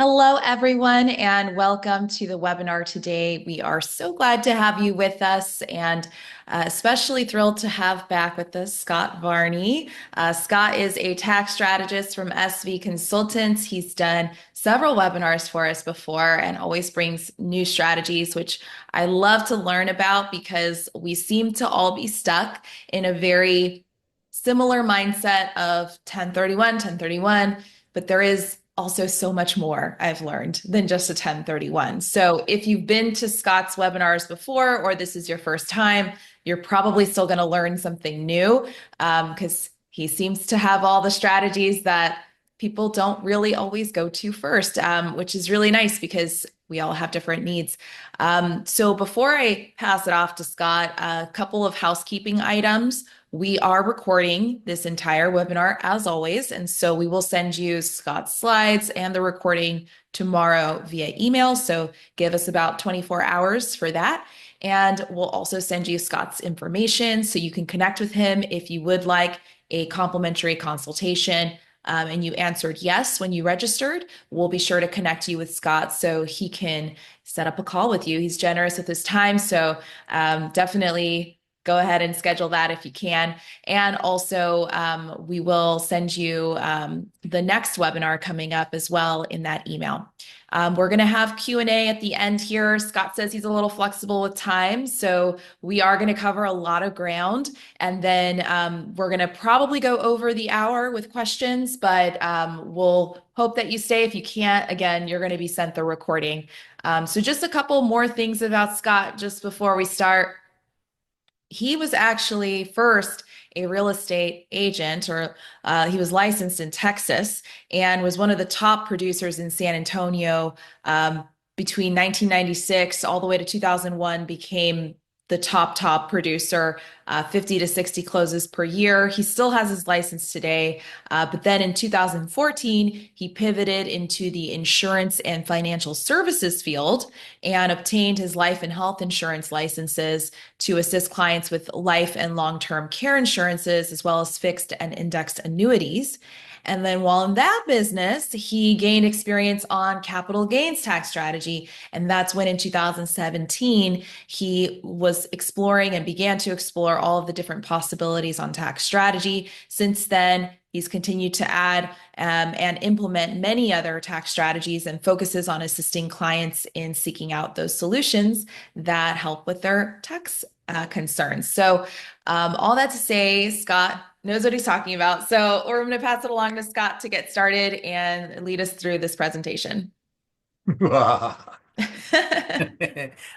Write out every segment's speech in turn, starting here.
Hello, everyone, and welcome to the webinar today. We are so glad to have you with us and especially thrilled to have back with us Scott Varney. Scott is a tax strategist from SV Consultants. He's done several webinars for us before and always brings new strategies, which I love to learn about because we seem to all be stuck in a very similar mindset of 1031, but there is also so much more I've learned than just a 1031. So if you've been to Scott's webinars before, or this is your first time, you're probably still going to learn something new because he seems to have all the strategies that people don't really always go to first, which is really nice because we all have different needs. So before I pass it off to Scott, a couple of housekeeping items. We are recording this entire webinar as always, and so we will send you Scott's slides and the recording tomorrow via email. So give us about 24 hours for that. And we'll also send you Scott's information so you can connect with him if you would like a complimentary consultation. And you answered yes when you registered, we'll be sure to connect you with Scott so he can set up a call with you. He's generous with his time, so definitely go ahead and schedule that if you can. And also, we will send you the next webinar coming up as well in that email. We're going to have Q&A at the end here. Scott says he's a little flexible with time, so we are going to cover a lot of ground. And then we're going to probably go over the hour with questions, but we'll hope that you stay. If you can't, again, you're going to be sent the recording. So just a couple more things about Scott just before we start. He was actually first a real estate agent, or he was licensed in Texas and was one of the top producers in San Antonio between 1996 all the way to 2001, became the top producer, 50 to 60 closes per year. He still has his license today, but then in 2014, he pivoted into the insurance and financial services field and obtained his life and health insurance licenses to assist clients with life and long-term care insurances, as well as fixed and indexed annuities. And then while in that business, he gained experience on capital gains tax strategy. And that's when in 2017, he was exploring and began to explore all of the different possibilities on tax strategy. Since then, he's continued to add and implement many other tax strategies and focuses on assisting clients in seeking out those solutions that help with their tax concerns. So all that to say, Scott knows what he's talking about. So we're going to pass it along to Scott to get started and lead us through this presentation.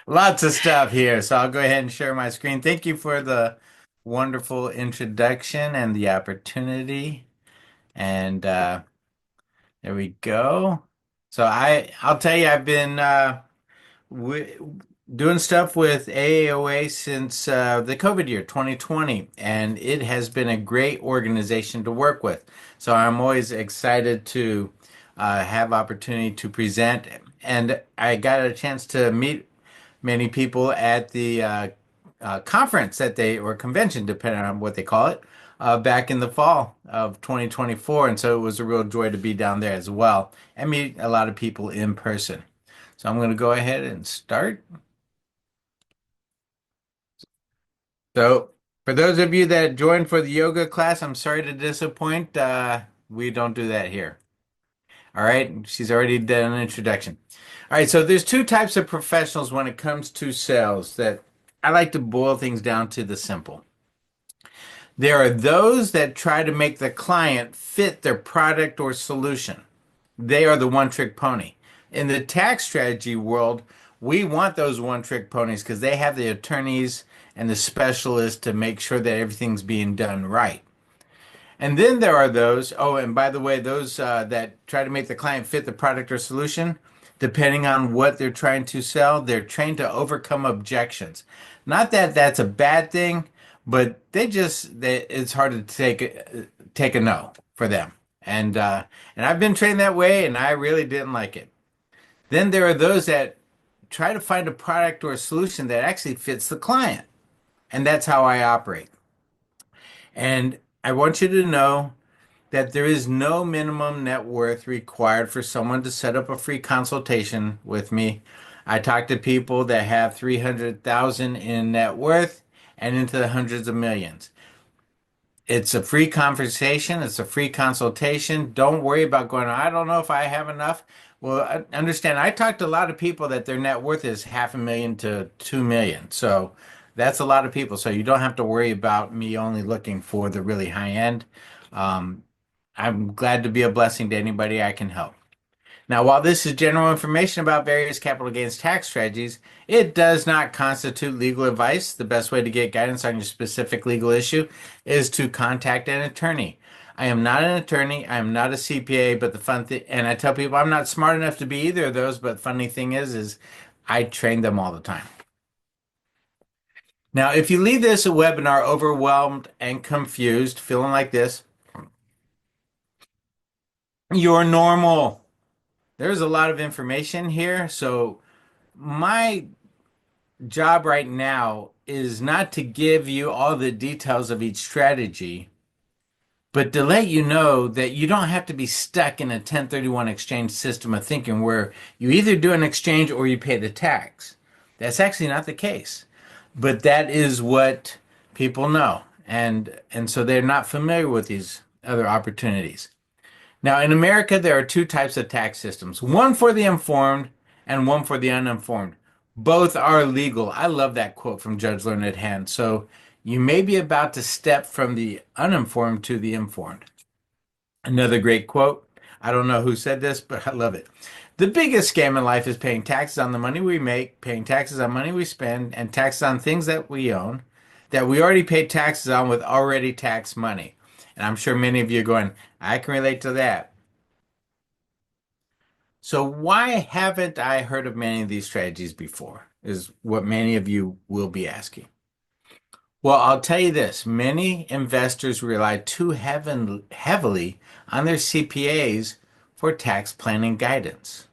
Lots of stuff here, so I'll go ahead and share my screen. Thank you for the wonderful introduction and the opportunity. And there we go. So I'll tell you, I've been doing stuff with AAOA since the COVID year, 2020, and it has been a great organization to work with. So I'm always excited to have opportunity to present, and I got a chance to meet many people at the conference that they or convention, depending on what they call it, back in the fall of 2024, and so it was a real joy to be down there as well and meet a lot of people in person. So I'm going to go ahead and start. So, for those of you that joined for the yoga class, I'm sorry to disappoint. We don't do that here. All right, she's already done an introduction. All right, so there's two types of professionals when it comes to sales that I like to boil things down to the simple. There are those that try to make the client fit their product or solution. They are the one-trick pony. In the tax strategy world, we want those one-trick ponies because they have the attorneys and the specialists to make sure that everything's being done right. And then there are those, oh, and by the way, those that try to make the client fit the product or solution, depending on what they're trying to sell, they're trained to overcome objections. Not that that's a bad thing, but it's hard to take a no for them. And I've been trained that way, and I really didn't like it. Then there are those that try to find a product or a solution that actually fits the client. And that's how I operate. And I want you to know that there is no minimum net worth required for someone to set up a free consultation with me. I talk to people that have 300,000 in net worth and into the hundreds of millions. It's a free conversation, it's a free consultation. Don't worry about going, I don't know if I have enough. Well, understand, I talked to a lot of people that their net worth is 500,000 to 2 million. So that's a lot of people. So you don't have to worry about me only looking for the really high end. Um, I'm glad to be a blessing to anybody I can help. Now, while this is general information about various capital gains tax strategies, it does not constitute legal advice. The best way to get guidance on your specific legal issue is to contact an attorney. I am not an attorney. I am not a CPA, but the fun thing, and I tell people I'm not smart enough to be either of those, but funny thing is I train them all the time. Now, if you leave this webinar overwhelmed and confused, feeling like this, you're normal. There's a lot of information here, so my job right now is not to give you all the details of each strategy, but to let you know that you don't have to be stuck in a 1031 exchange system of thinking where you either do an exchange or you pay the tax. That's actually not the case. But that is what people know. And so they're not familiar with these other opportunities. Now, in America, there are two types of tax systems, one for the informed and one for the uninformed. Both are legal. I love that quote from Judge Learned Hand. So you may be about to step from the uninformed to the informed. Another great quote. I don't know who said this, but I love it. The biggest scam in life is paying taxes on the money we make, paying taxes on money we spend, and taxes on things that we own that we already paid taxes on with already taxed money. And I'm sure many of you are going, I can relate to that. So why haven't I heard of many of these strategies before? Is what many of you will be asking. Well, I'll tell you this, many investors rely too heavily on their CPAs for tax planning guidance.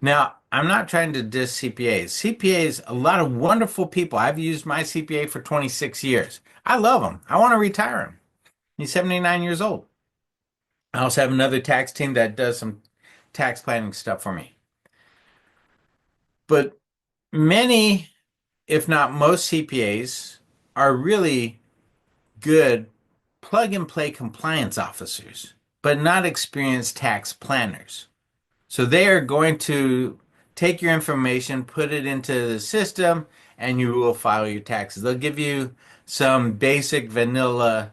Now, I'm not trying to diss CPAs. CPAs, a lot of wonderful people. I've used my CPA for 26 years. I love him. I want to retire him. He's 79 years old. I also have another tax team that does some tax planning stuff for me. But many, if not most CPAs, are really good plug and play compliance officers, but not experienced tax planners. So they are going to take your information, put it into the system, and you will file your taxes. They'll give you some basic vanilla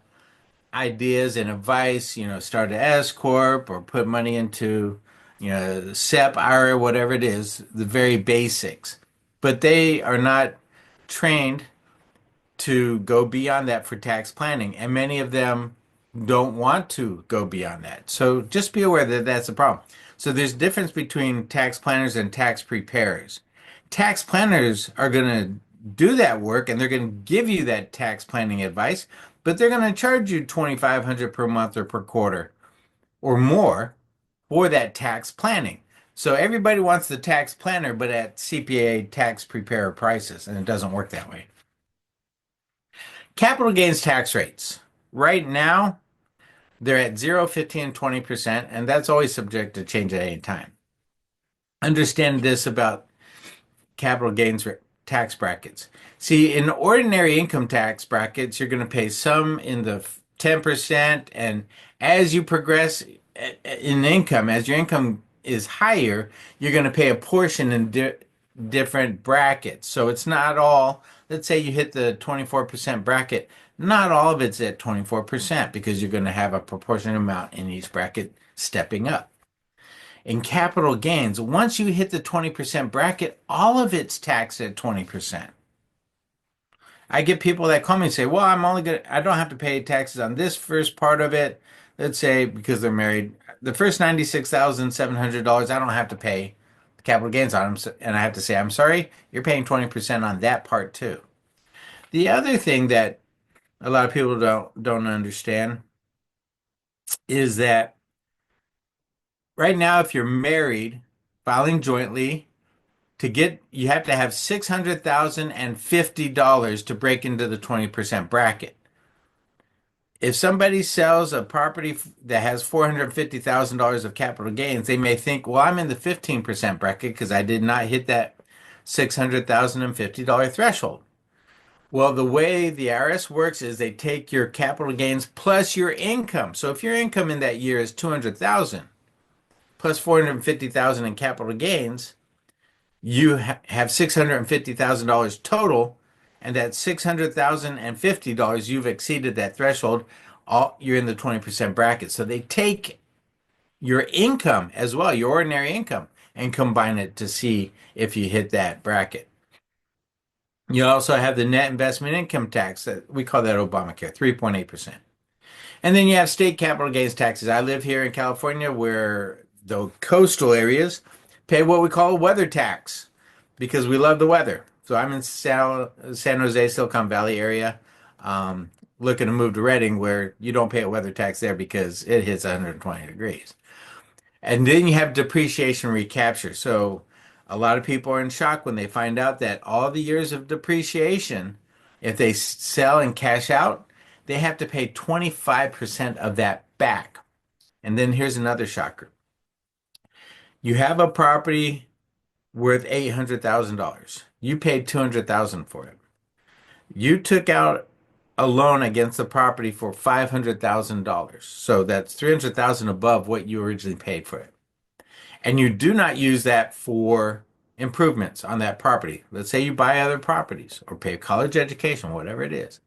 ideas and advice, start an S corp or put money into, SEP, IRA, whatever it is, the very basics. But they are not trained to go beyond that for tax planning, and many of them don't want to go beyond that. So just be aware that that's a problem. So there's a difference between tax planners and tax preparers. Tax planners are going to do that work and they're going to give you that tax planning advice, but they're going to charge you 2,500 per month or per quarter or more for that tax planning. So everybody wants the tax planner, but at CPA tax preparer prices, and it doesn't work that way. Capital gains tax rates. Right now, they're at 0, 15, and 20%, and that's always subject to change at any time. Understand this about capital gains tax brackets. See, in ordinary income tax brackets, you're going to pay some in the 10%, and as you progress in income, as your income is higher, you're going to pay a portion in different brackets. So it's not all, let's say you hit the 24% bracket, not all of it's at 24% because you're going to have a proportionate amount in each bracket stepping up. In capital gains, once you hit the 20% bracket, all of it's taxed at 20%. I get people that call me and say, well, I don't have to pay taxes on this first part of it. Let's say because they're married, the first $96,700, I don't have to pay capital gains on them. And I have to say, I'm sorry, you're paying 20% on that part too. The other thing that a lot of people don't understand is that right now, if you're married, filing jointly, you have to have $650 to break into the 20% bracket. if somebody sells a property that has $450,000 of capital gains, they may think, well, I'm in the 15% bracket because I did not hit that $650 threshold. Well, the way the IRS works is they take your capital gains plus your income. So if your income in that year is 200,000 plus 450,000 in capital gains, you have $650,000 total, and that $650,000 you've exceeded that threshold. You're in the 20% bracket. So they take your income as well, your ordinary income, and combine it to see if you hit that bracket. You also have the net investment income tax that we call that Obamacare, 3.8%. And then you have state capital gains taxes. I live here in California where the coastal areas pay what we call a weather tax because we love the weather. So I'm in San Jose, Silicon Valley area, um, looking to move to Redding where you don't pay a weather tax there because it hits 120 degrees. And then you have depreciation recapture. So a lot of people are in shock when they find out that all the years of depreciation, if they sell and cash out, they have to pay 25% of that back. And then here's another shocker. You have a property worth $800,000. You paid $200,000 for it. You took out a loan against the property for $500,000. So that's 300,000 above what you originally paid for it. And you do not use that for improvements on that property. Let's say you buy other properties or pay college education, whatever it is.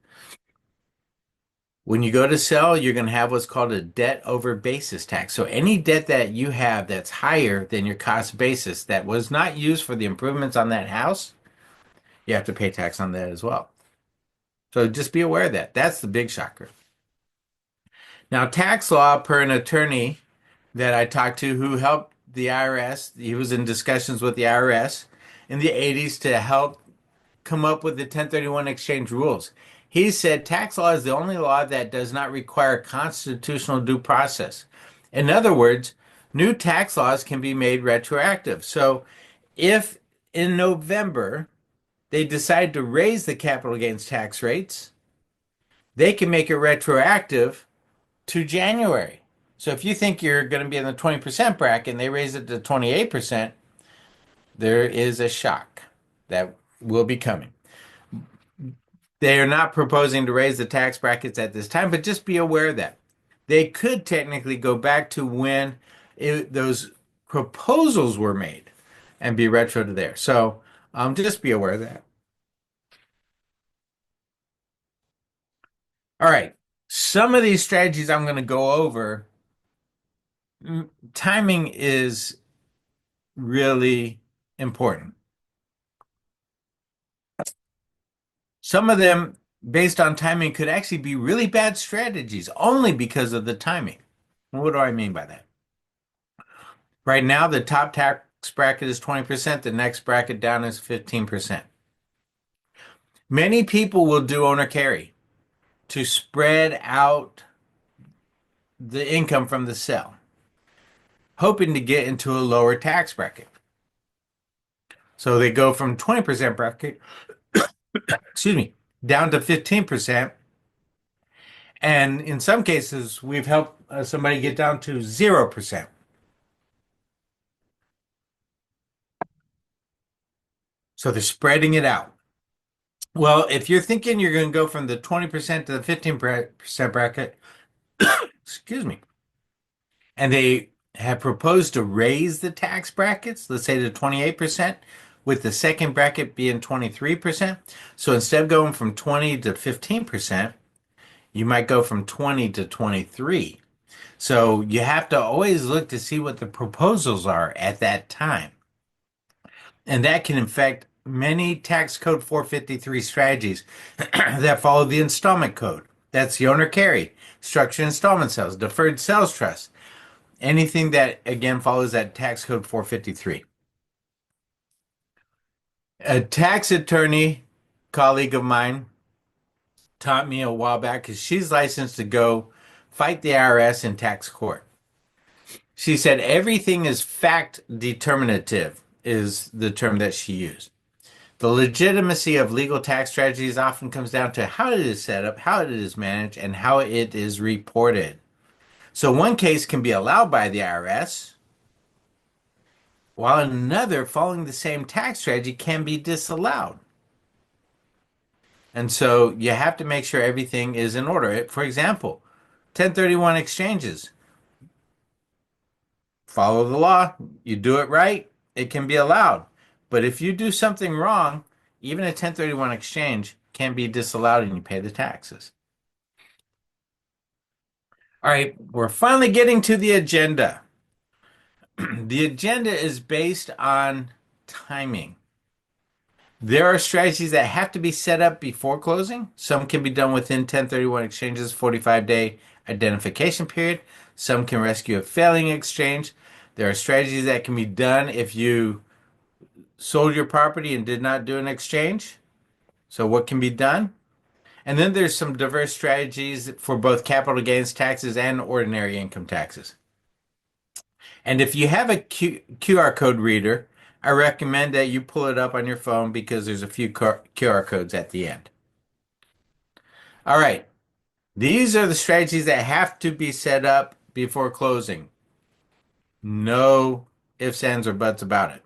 When you go to sell, you're going to have what's called a debt over basis tax. So any debt that you have that's higher than your cost basis that was not used for the improvements on that house, you have to pay tax on that as well. So just be aware of that. That's the big shocker. Now, tax law, per an attorney that I talked to who helped the IRS, he was in discussions with the IRS in the 80s to help come up with the 1031 exchange rules. He said tax law is the only law that does not require constitutional due process. In other words, new tax laws can be made retroactive. So if in November they decide to raise the capital gains tax rates, they can make it retroactive to January. So if you think you're going to be in the 20% bracket and they raise it to 28%, there is a shock that will be coming. They are not proposing to raise the tax brackets at this time, but just be aware of that. They could technically go back to when those proposals were made and be retro to there. So just be aware of that. All right. Some of these strategies I'm going to go over. Timing is really important. Some of them, based on timing, could actually be really bad strategies only because of the timing. What do I mean by that? Right now, the top tax bracket is 20%, the next bracket down is 15%. Many people will do owner carry to spread out the income from the sale, hoping to get into a lower tax bracket. So they go from 20% bracket, excuse me, down to 15%. And in some cases, we've helped somebody get down to 0%. So they're spreading it out. Well, if you're thinking you're going to go from the 20% to the 15% bracket, excuse me, and they have proposed to raise the tax brackets, let's say to 28%, with the second bracket being 23%. So instead of going from 20 to 15%, you might go from 20 to 23. So you have to always look to see what the proposals are at that time. And that can affect many tax code 453 strategies that follow the installment code. That's the owner carry, structured installment sales, deferred sales trust, anything that again follows that tax code 453. A tax attorney colleague of mine taught me a while back because she's licensed to go fight the IRS in tax court. She said everything is fact determinative, is the term that she used. The legitimacy of legal tax strategies often comes down to how it is set up, how it is managed, and how it is reported. So one case can be allowed by the IRS, while another following the same tax strategy can be disallowed. And so you have to make sure everything is in order. For example, 1031 exchanges, follow the law, you do it right, it can be allowed. But if you do something wrong, even a 1031 exchange can be disallowed and you pay the taxes. All right, we're finally getting to the agenda. The agenda is based on timing. There are strategies that have to be set up before closing. Some can be done within 1031 exchanges 45-day identification period. Some can rescue a failing exchange. There are strategies that can be done if you sold your property and did not do an exchange. So what can be done? And then there's some diverse strategies for both capital gains taxes and ordinary income taxes. And if you have a QR code reader, I recommend that you pull it up on your phone because there's a few QR codes at the end. All right. These are the strategies that have to be set up before closing. No ifs, ands, or buts about it.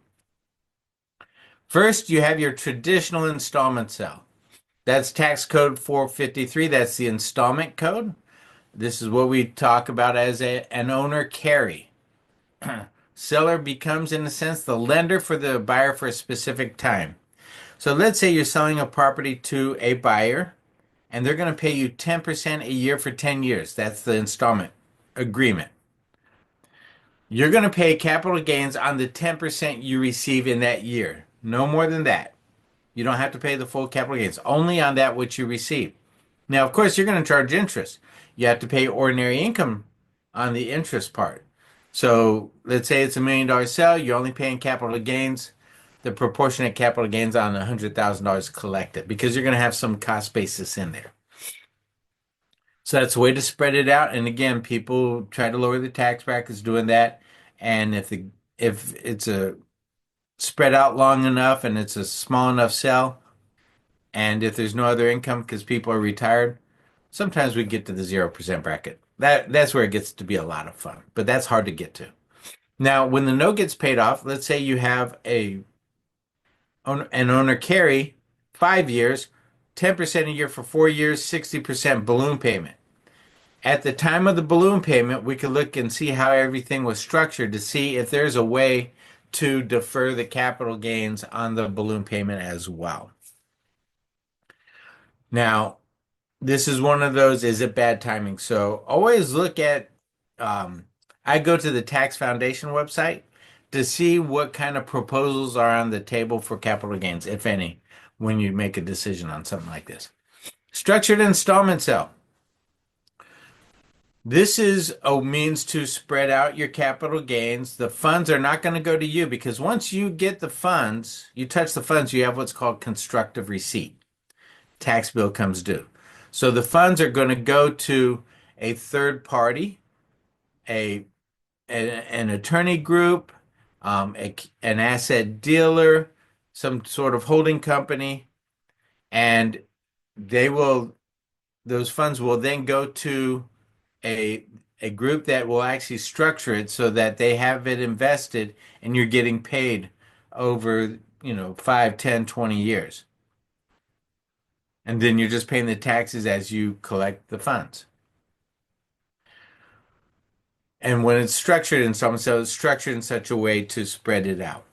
First, you have your traditional installment sale. That's tax code 453. That's the installment code. This is what we talk about as an owner carry. Seller becomes, in a sense, the lender for the buyer for a specific time. So let's say you're selling a property to a buyer and they're going to pay you 10% a year for 10 years. That's the installment agreement. You're going to pay capital gains on the 10% you receive in that year. No more than that. You don't have to pay the full capital gains, only on that which you receive. Now, of course, you're going to charge interest. You have to pay ordinary income on the interest part. So let's say it's $1 million sale, you're only paying capital gains, the proportionate capital gains on $100,000 collected because you're going to have some cost basis in there. So that's a way to spread it out. And again, people try to lower the tax brackets doing that. And if it's a spread out long enough and it's a small enough sale, and if there's no other income because people are retired, sometimes we get to the 0% bracket. That's where it gets to be a lot of fun, but that's hard to get to. Now, when the note gets paid off, let's say you have an owner carry 5 years, 10% a year for 4 years, 60% balloon payment. At the time of the balloon payment, we could look and see how everything was structured to see if there's a way to defer the capital gains on the balloon payment as well. Now, this is one of those, is it bad timing? So always look at, I go to the Tax Foundation website to see what kind of proposals are on the table for capital gains, if any, when you make a decision on something like this. Structured installment sale. This is a means to spread out your capital gains. The funds are not going to go to you because once you get the funds, you touch the funds, you have what's called constructive receipt. Tax bill comes due. So the funds are going to go to a third party, an attorney group, an asset dealer, some sort of holding company, and they will those funds will then go to a a group that will actually structure it so that they have it invested and you're getting paid over, 5, 10, 20 years. And then you're just paying the taxes as you collect the funds. And when it's structured in some, so it's structured in such a way to spread it out.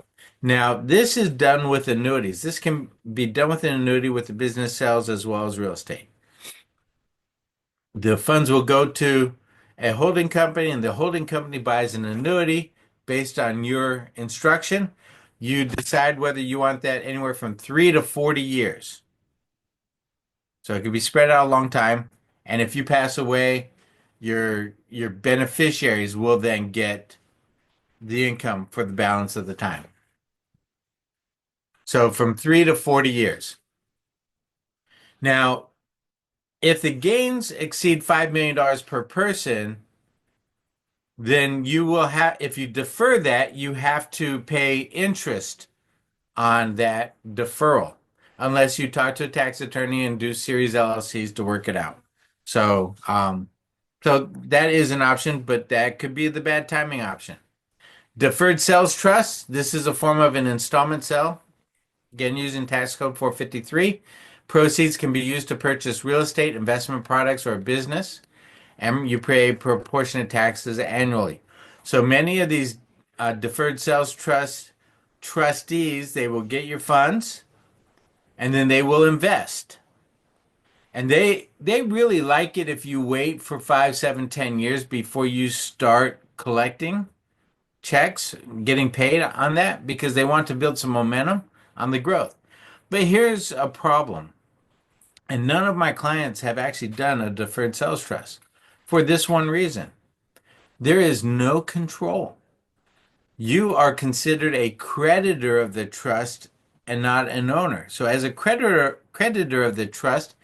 Now, this is done with annuities. This can be done with an annuity with the business sales as well as real estate. The funds will go to a holding company, and the holding company buys an annuity based on your instruction. You decide whether you want that anywhere from 3 to 40 years. So it could be spread out a long time. And if you pass away, your beneficiaries will then get the income for the balance of the time. So from 3 to 40 years. Now, if the gains exceed $5 million per person, then you will have, if you defer that, you have to pay interest on that deferral unless you talk to a tax attorney and do series LLCs to work it out. So, so that is an option, but that could be the bad timing option. Deferred sales trust. This is a form of an installment sale. Again, using tax code 453. Proceeds can be used to purchase real estate, investment products, or a business, and you pay proportionate taxes annually. So many of these deferred sales trust trustees, they will get your funds and then they will invest. And they really like it if you wait for 5, 7, 10 years before you start collecting checks, getting paid on that because they want to build some momentum on the growth. But here's a problem. And none of my clients have actually done a deferred sales trust for this one reason. There is no control. You are considered a creditor of the trust and not an owner. So as a creditor of the trust,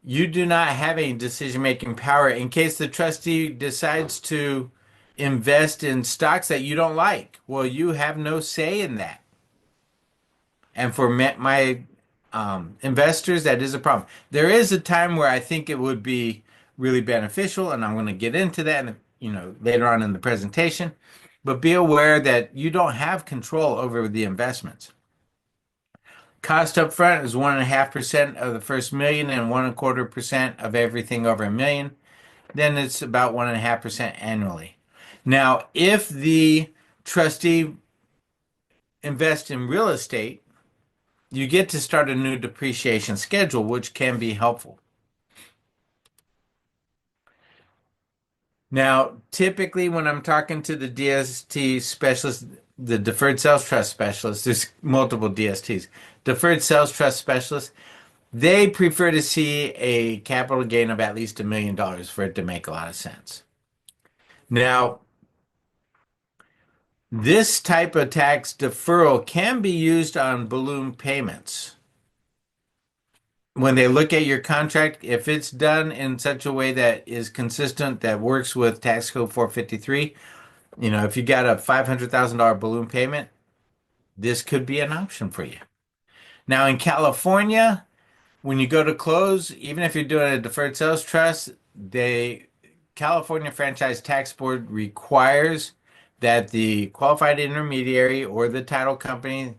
you do not have any decision-making power in case the trustee decides to invest in stocks that you don't like. Well, you have no say in that. And for my investors, that is a problem. There is a time where I think it would be really beneficial, and I'm going to get into that, later on in the presentation. But be aware that you don't have control over the investments. Cost up front is 1.5% of the first million and 1.25% of everything over a million. Then it's about 1.5% annually. Now, if the trustee invests in real estate, you get to start a new depreciation schedule, which can be helpful. Now, typically, when I'm talking to the DST specialist, the deferred sales trust specialist, there's multiple DSTs, deferred sales trust specialists, they prefer to see a capital gain of at least $1 million for it to make a lot of sense. Now, this type of tax deferral can be used on balloon payments. When they look at your contract, if it's done in such a way that is consistent, that works with tax code 453, if you got a $500,000 balloon payment, this could be an option for you. Now in California, when you go to close, even if you're doing a deferred sales trust, California Franchise Tax Board requires that the qualified intermediary or the title company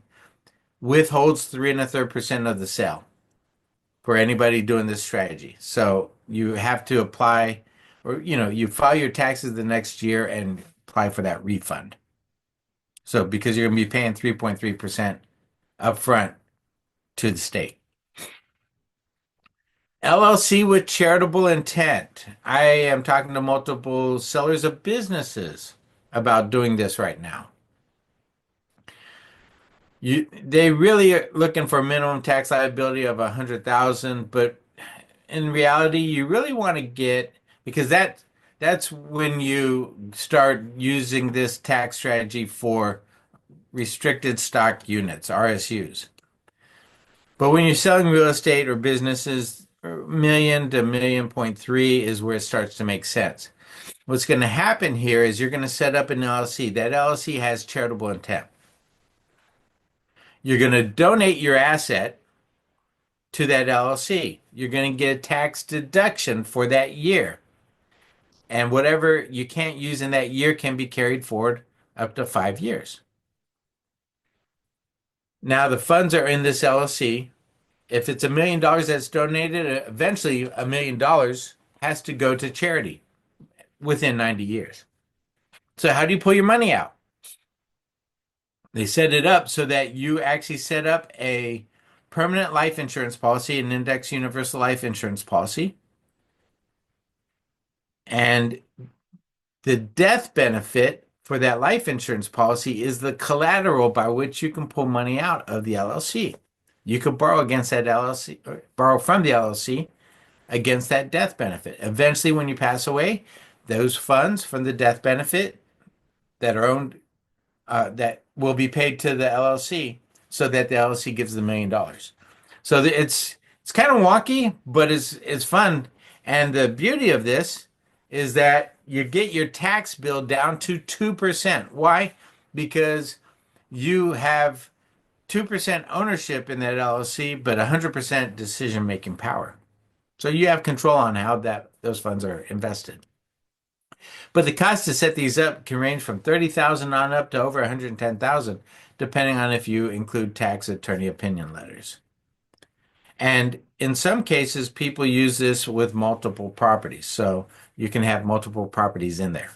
withholds 3 1/3% of the sale for anybody doing this strategy. So you have to apply, or you file your taxes the next year and apply for that refund. So because you're going to be paying 3.3% upfront to the state. LLC with charitable intent. I am talking to multiple sellers of businesses about doing this right now. They really are looking for a minimum tax liability of 100,000, but in reality, you really want to get, because that's when you start using this tax strategy for restricted stock units, RSUs. But when you're selling real estate or businesses, million to million point three is where it starts to make sense. What's going to happen here is you're going to set up an LLC. That LLC has charitable intent. You're going to donate your asset to that LLC. You're going to get a tax deduction for that year. And whatever you can't use in that year can be carried forward up to 5 years. Now, the funds are in this LLC. If it's $1 million that's donated, eventually $1 million has to go to charity within 90 years. So, how do you pull your money out? They set it up so that you actually set up a permanent life insurance policy, an index universal life insurance policy. And the death benefit for that life insurance policy is the collateral by which you can pull money out of the LLC. You could borrow against that LLC, or borrow from the LLC against that death benefit. Eventually, when you pass away, those funds from the death benefit that are owned that will be paid to the LLC, so that the LLC gives the $1 million. So it's kind of wonky, but it's fun. And the beauty of this is that you get your tax bill down to 2%. Why? Because you have 2% ownership in that LLC, but 100% decision-making power. So you have control on how those funds are invested. But the cost to set these up can range from 30,000 on up to over 110,000, depending on if you include tax attorney opinion letters. And in some cases, people use this with multiple properties. So you can have multiple properties in there.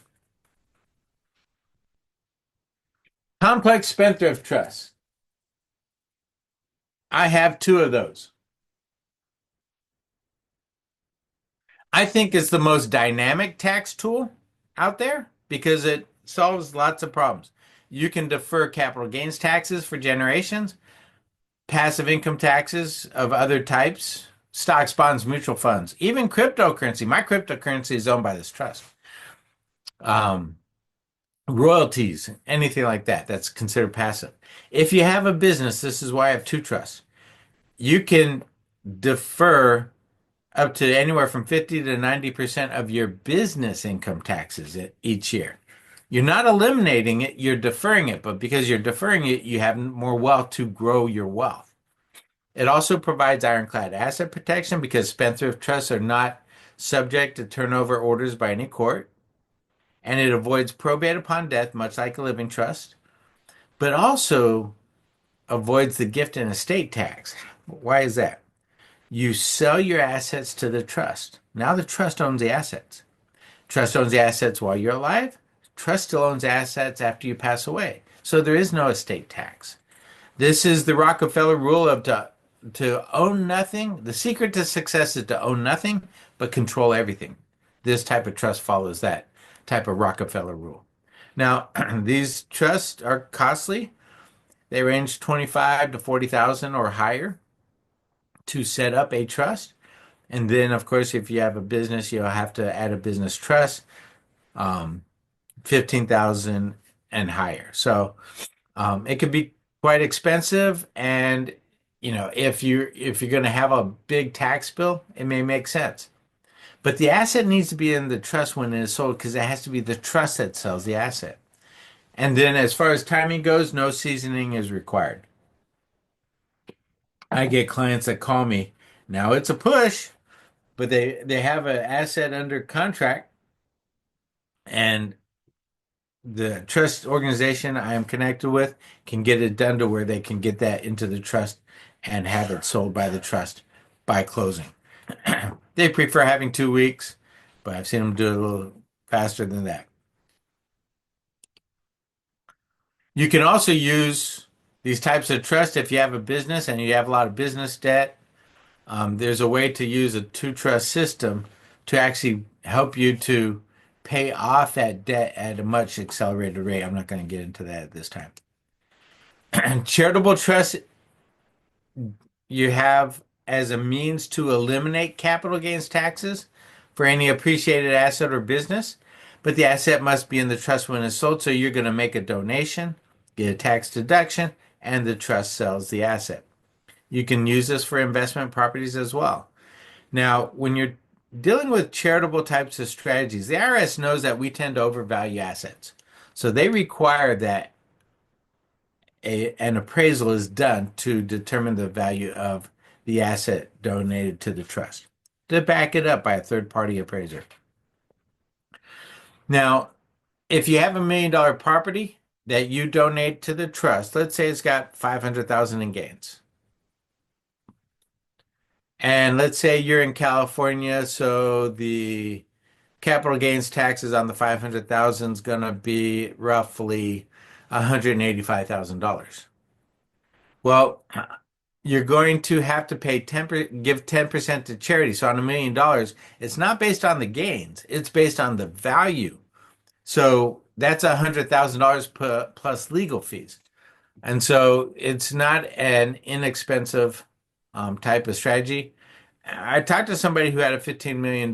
Complex spendthrift trusts. I have two of those. I think it's the most dynamic tax tool out there because it solves lots of problems. You can defer capital gains taxes for generations, passive income taxes of other types, stocks, bonds, mutual funds, even cryptocurrency. My cryptocurrency is owned by this trust. Um, Royalties, anything like that, that's considered passive. If you have a business, this is why I have two trusts. You can defer up to anywhere from 50 to 90% of your business income taxes each year. You're not eliminating it, you're deferring it, but because you're deferring it, you have more wealth to grow your wealth. It also provides ironclad asset protection because spendthrift trusts are not subject to turnover orders by any court, and it avoids probate upon death, much like a living trust, but also avoids the gift and estate tax. Why is that? You sell your assets to the trust. Now the trust owns the assets. Trust owns the assets while you're alive. Trust still owns assets after you pass away. So there is no estate tax. This is the Rockefeller rule of to own nothing. The secret to success is to own nothing, but control everything. This type of trust follows that type of Rockefeller rule. Now, these trusts are costly. They range 25 to 40,000 or higher to set up a trust. And then, of course, if you have a business, you'll have to add a business trust, 15,000 and higher. So it could be quite expensive. And if you're going to have a big tax bill, it may make sense. But the asset needs to be in the trust when it is sold because it has to be the trust that sells the asset. And then, as far as timing goes, no seasoning is required. I get clients that call me. Now it's a push, but they have an asset under contract, and the trust organization I am connected with can get it done to where they can get that into the trust and have it sold by the trust by closing. They prefer having 2 weeks, but I've seen them do it a little faster than that. You can also use these types of trust if you have a business and you have a lot of business debt. There's a way to use a two trust system to actually help you to pay off that debt at a much accelerated rate. I'm not going to get into that at this time. Charitable trust you have as a means to eliminate capital gains taxes for any appreciated asset or business, but the asset must be in the trust when it's sold. So you're going to make a donation, get a tax deduction, and the trust sells the asset. You can use this for investment properties as well. Now, when you're dealing with charitable types of strategies, the IRS knows that we tend to overvalue assets. So they require that an appraisal is done to determine the value of the asset donated to the trust, to back it up by a third party appraiser. Now, if you have $1 million property that you donate to the trust, let's say it's got 500,000 in gains. And let's say you're in California, so the capital gains taxes on the 500,000 is going to be roughly $185,000. Well, you're going to have to pay give 10% to charity. So on $1 million, it's not based on the gains, it's based on the value. So that's $100,000 plus legal fees. And so it's not an inexpensive type of strategy. I talked to somebody who had a $15 million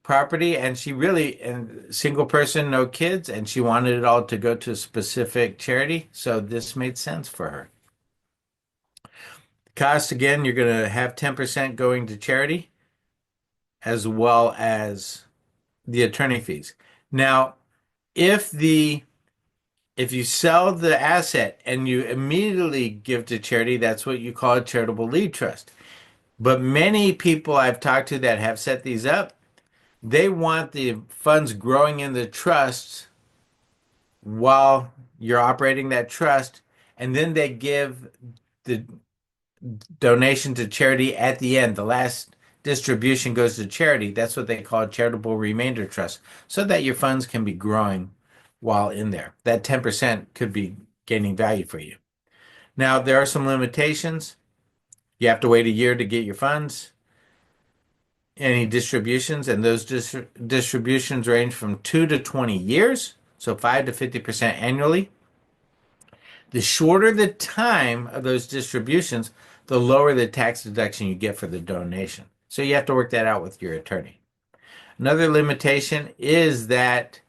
property, and she really, and single person, no kids, and she wanted it all to go to a specific charity. So this made sense for her. Cost, again, you're going to have 10% going to charity as well as the attorney fees. Now, if the If you sell the asset and you immediately give to charity, that's what you call a charitable lead trust. But many people I've talked to that have set these up, they want the funds growing in the trust while you're operating that trust, and then they give the donation to charity at the end. The last distribution goes to charity. That's what they call a charitable remainder trust, so that your funds can be growing while in there. That 10% could be gaining value for you. Now, there are some limitations. You have to wait a year to get your funds, any distributions, and those distributions range from 2 to 20 years, so 5 to 50% annually. The shorter the time of those distributions, the lower the tax deduction you get for the donation. So you have to work that out with your attorney. Another limitation is that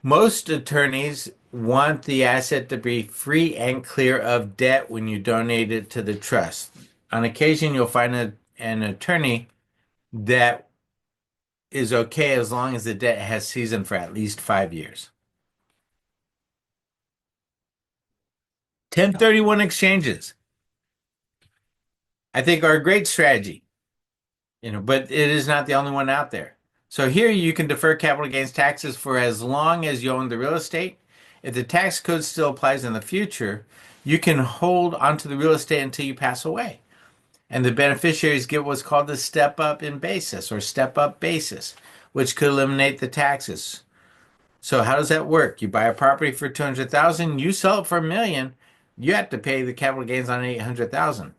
most attorneys want the asset to be free and clear of debt when you donate it to the trust. On occasion, you'll find an attorney that is okay as long as the debt has seasoned for at least 5 years. 1031 exchanges, I think, are a great strategy, but it is not the only one out there. So here you can defer capital gains taxes for as long as you own the real estate. If the tax code still applies in the future, you can hold onto the real estate until you pass away. And the beneficiaries get what's called the step up in basis or step up basis, which could eliminate the taxes. So how does that work? You buy a property for 200,000, you sell it for a million, you have to pay the capital gains on 800,000.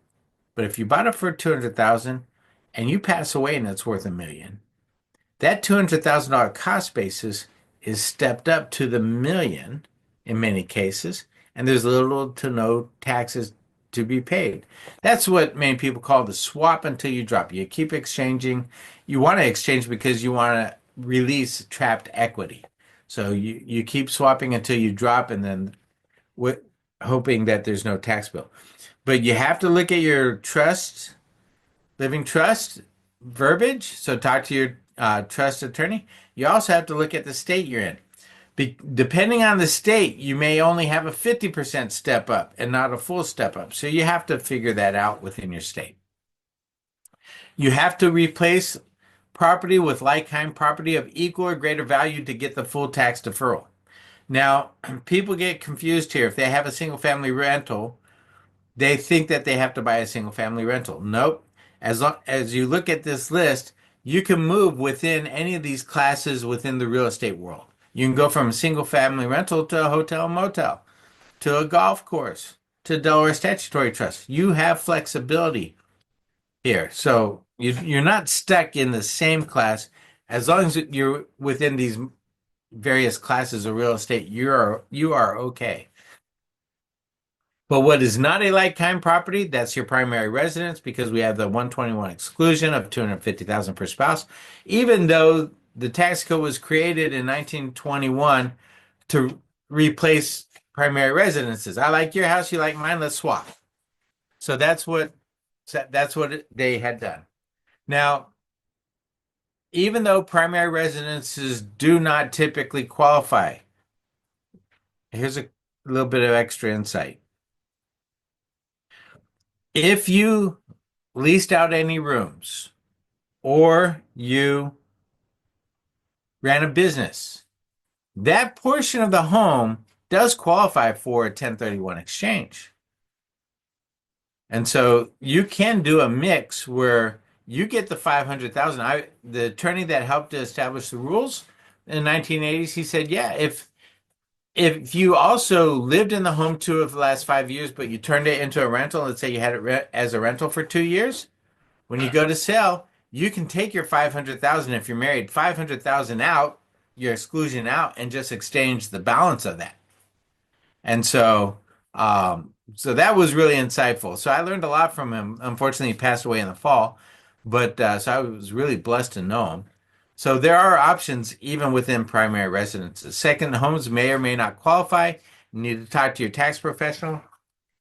But if you bought it for 200,000 and you pass away and it's worth a million, that $200,000 cost basis is stepped up to the million in many cases, and there's little to no taxes to be paid. That's what many people call the swap until you drop. You keep exchanging. You want to exchange because you want to release trapped equity. So you keep swapping until you drop, and then hoping that there's no tax bill. But you have to look at your trust, living trust verbiage. So talk to your trust attorney. You also have to look at the state you're in. Depending on the state, you may only have a 50% step up and not a full step up. So you have to figure that out within your state. You have to replace property with like-kind property of equal or greater value to get the full tax deferral. Now, people get confused here. If they have a single family rental, they think that they have to buy a single family rental. Nope. As long as you look at this list, you can move within any of these classes within the real estate world. You can go from a single family rental to a hotel motel, to a golf course, to Delaware statutory trust. You have flexibility here. So you're not stuck in the same class. As long as you're within these various classes of real estate, you are okay. But what is not a like-kind property, that's your primary residence, because we have the 121 exclusion of 250,000 per spouse. Even though the tax code was created in 1921 to replace primary residences. I like your house, you like mine, let's swap. So that's what they had done. Now, even though primary residences do not typically qualify, here's a little bit of extra insight. If you leased out any rooms or you ran a business, that portion of the home does qualify for a 1031 exchange. And so you can do a mix where you get the 500,000. The attorney that helped to establish the rules in the 1980s, he said, yeah, if you also lived in the home 2 of the last 5 years, but you turned it into a rental, let's say you had it as a rental for 2 years, when you go to sell, you can take your 500,000 if you're married, 500,000 out, your exclusion out, and just exchange the balance of that. And so that was really insightful. So I learned a lot from him. Unfortunately, he passed away in the fall, but so I was really blessed to know him. So there are options even within primary residences. Second homes may or may not qualify. You need to talk to your tax professional.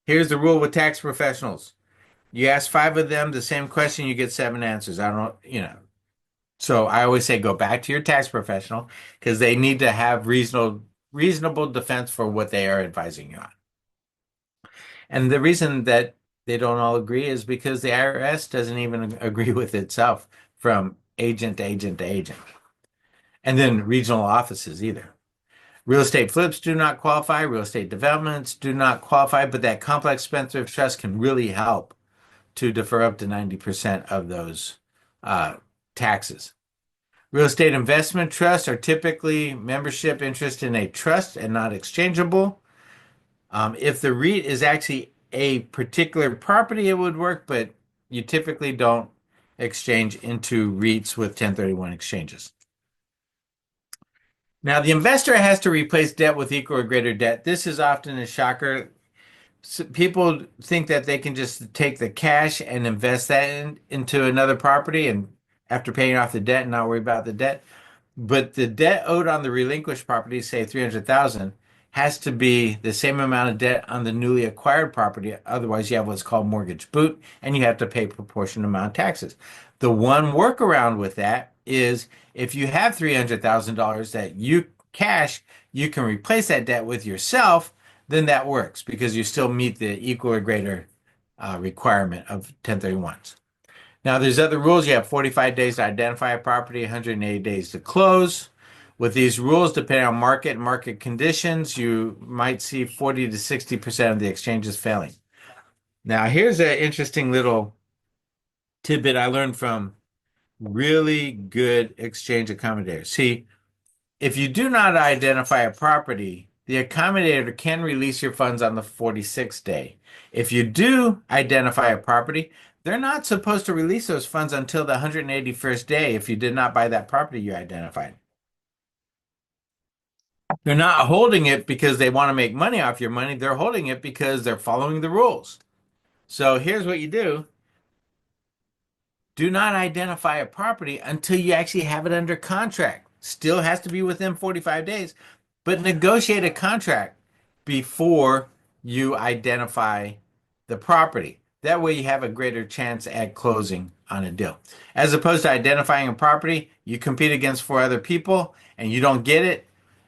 Here's the rule with tax professionals. You ask 5 of them the same question, you get 7 answers. I don't. So I always say go back to your tax professional because they need to have reasonable reasonable defense for what they are advising you on. And the reason that they don't all agree is because the IRS doesn't even agree with itself from agent to agent to agent. And then regional offices either. Real estate flips do not qualify, real estate developments do not qualify, but that complex spendthrift trust can really help to defer up to 90% of those uh, taxes. Real estate investment trusts are typically membership interest in a trust and not exchangeable. If the REIT is actually a particular property, it would work, but you typically don't exchange into REITs with 1031 exchanges. Now, the investor has to replace debt with equal or greater debt. This is often a shocker. People think that they can just take the cash and invest that into another property and after paying off the debt and not worry about the debt. But the debt owed on the relinquished property, say 300,000, has to be the same amount of debt on the newly acquired property. Otherwise, you have what's called mortgage boot, and you have to pay proportionate amount of taxes. The one workaround with that is if you have $300,000 that you cash, you can replace that debt with yourself, then that works because you still meet the equal or greater requirement of 1031s. Now, there's other rules. You have 45 days to identify a property, 180 days to close. With these rules, depending on market conditions, you might see 40 to 60% of the exchanges failing. Now, here's an interesting little tidbit I learned from really good exchange accommodators. See, if you do not identify a property, the accommodator can release your funds on the 46th day. If you do identify a property, they're not supposed to release those funds until the 181st day if you did not buy that property you identified. They're not holding it because they want to make money off your money. They're holding it because they're following the rules. So here's what you do. Do not identify a property until you actually have it under contract. Still has to be within 45 days, but negotiate a contract before you identify the property. That way you have a greater chance at closing on a deal. As opposed to identifying a property, you compete against four other people and you don't get it.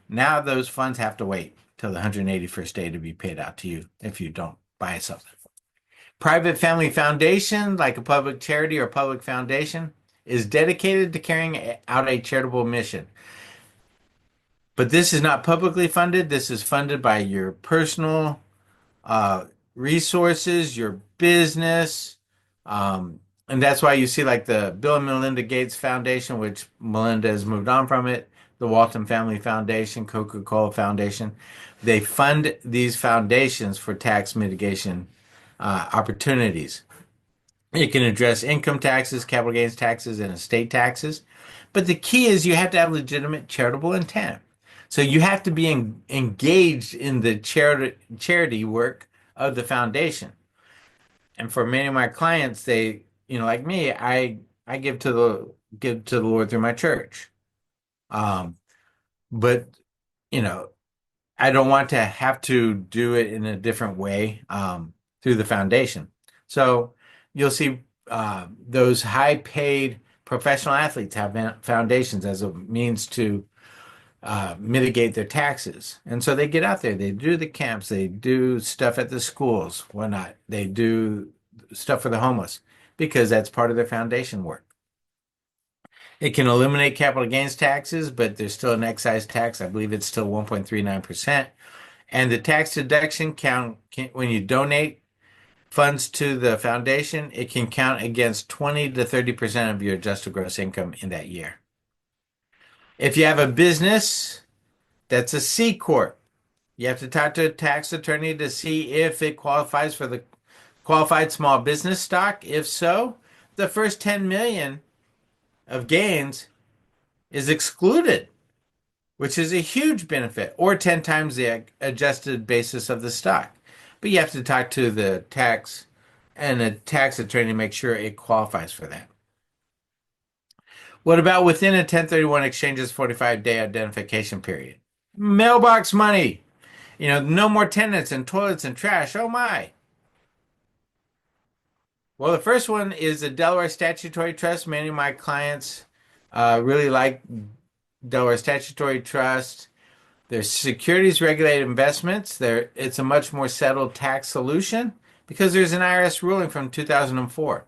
Now those funds have to wait till the 181st day to be paid out to you if you don't buy something. Private family foundation, like a public charity or public foundation, is dedicated to carrying out a charitable mission. But this is not publicly funded. This is funded by your personal uh, resources, your business. And that's why you see like the Bill and Melinda Gates Foundation, which Melinda has moved on from it, the Walton Family Foundation, Coca-Cola Foundation. They fund these foundations for tax mitigation opportunities. It can address income taxes, capital gains taxes, and estate taxes. But the key is you have to have legitimate charitable intent. So you have to be engaged in the charity work of the foundation. And for many of my clients, they, like me, I give to the Lord through my church. Um, but you know, I don't want to have to do it in a different way through the foundation. So you'll see those high paid professional athletes have foundations as a means to mitigate their taxes. And so they get out there, they do the camps, they do stuff at the schools, whatnot. They do stuff for the homeless because that's part of their foundation work. It can eliminate capital gains taxes, but there's still an excise tax. I believe it's still 1.39%. And the tax deduction when you donate funds to the foundation, it can count against 20 to 30% of your adjusted gross income in that year. If you have a business that's a C corp, you have to talk to a tax attorney to see if it qualifies for the qualified small business stock. If so, the first 10 million of gains is excluded, which is a huge benefit, or 10 times the adjusted basis of the stock. But you have to talk to the tax and a tax attorney to make sure it qualifies for that. What about within a 1031 exchange's 45-day identification period? Mailbox money. No more tenants and toilets and trash. Oh my. Well, the first one is the Delaware Statutory Trust. Many of my clients really like Delaware Statutory Trust. There's securities regulated investments. It's a much more settled tax solution because there's an IRS ruling from 2004.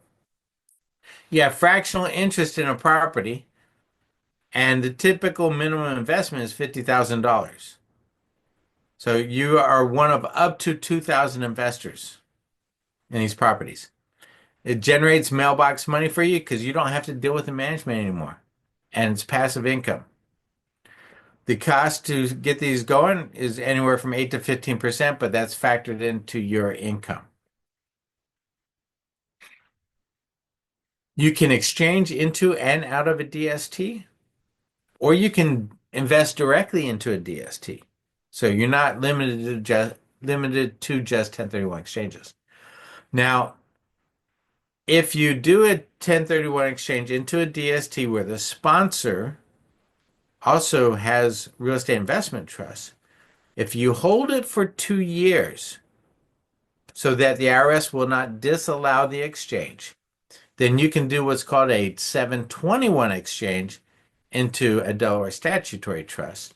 You have fractional interest in a property, and the typical minimum investment is $50,000. So you are one of up to 2,000 investors in these properties. It generates mailbox money for you because you don't have to deal with the management anymore, and it's passive income. The cost to get these going is anywhere from 8 to 15%, but that's factored into your income. You can exchange into and out of a DST, or you can invest directly into a DST. So you're not limited to just 1031 exchanges. Now, if you do a 1031 exchange into a DST where the sponsor also has real estate investment trust, if you hold it for 2 years so that the IRS will not disallow the exchange, then you can do what's called a 721 exchange into a Delaware statutory trust.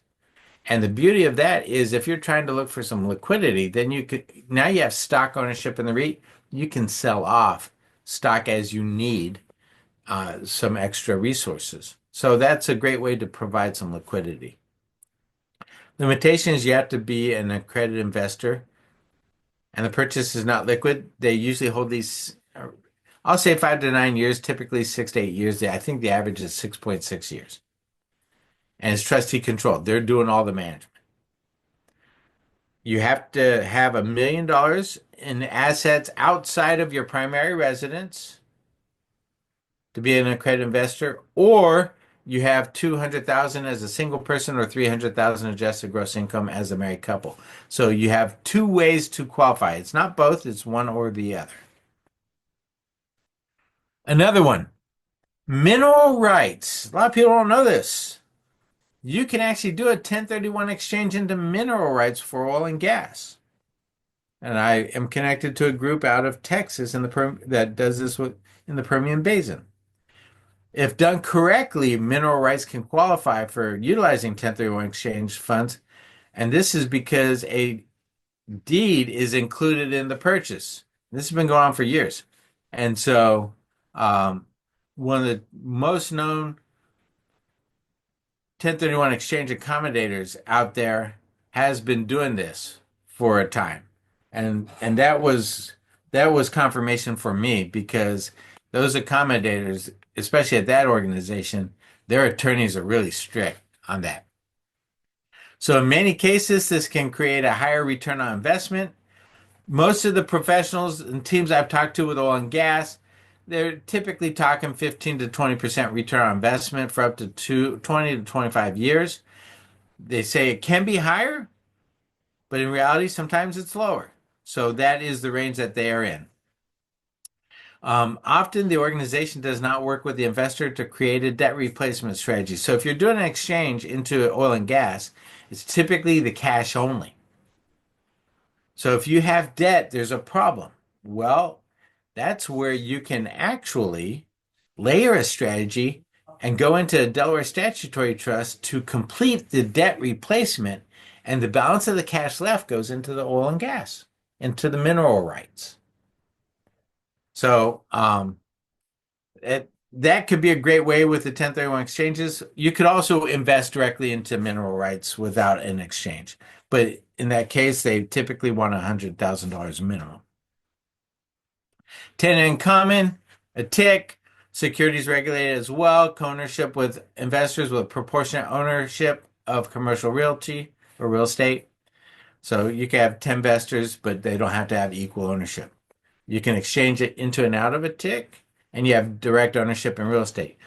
And the beauty of that is if you're trying to look for some liquidity, then now you have stock ownership in the REIT. You can sell off stock as you need some extra resources. So that's a great way to provide some liquidity. Limitations, you have to be an accredited investor and the purchase is not liquid. They usually hold these, I'll say 5 to 9 years, typically 6 to 8 years. I think the average is 6.6 years. And it's trustee controlled. They're doing all the management. You have to have $1 million in assets outside of your primary residence to be an accredited investor, or you have 200,000 as a single person or 300,000 adjusted gross income as a married couple. So you have two ways to qualify. It's not both, it's one or the other. Another one, mineral rights. A lot of people don't know this. You can actually do a 1031 exchange into mineral rights for oil and gas. And I am connected to a group out of Texas that does this in the Permian Basin. If done correctly, mineral rights can qualify for utilizing 1031 exchange funds. And this is because a deed is included in the purchase. This has been going on for years. And so, one of the most known 1031 exchange accommodators out there has been doing this for a time. And that was confirmation for me because those accommodators, especially at that organization, their attorneys are really strict on that. So in many cases, this can create a higher return on investment. Most of the professionals and teams I've talked to with oil and gas, they're typically talking 15 to 20% return on investment for up to 20 to 25 years. They say it can be higher, but in reality, sometimes it's lower. So that is the range that they are in. Often the organization does not work with the investor to create a debt replacement strategy. So if you're doing an exchange into oil and gas, it's typically the cash only. So if you have debt, there's a problem. Well, that's where you can actually layer a strategy and go into a Delaware statutory trust to complete the debt replacement, and the balance of the cash left goes into the oil and gas, into the mineral rights. So that could be a great way with the 1031 exchanges. You could also invest directly into mineral rights without an exchange. But in that case, they typically want $100,000 minimum. 10 in common, a tick, securities regulated as well, co-ownership with investors with proportionate ownership of commercial realty or real estate. So you can have 10 investors, but they don't have to have equal ownership. You can exchange it into and out of a tick, and you have direct ownership in real estate.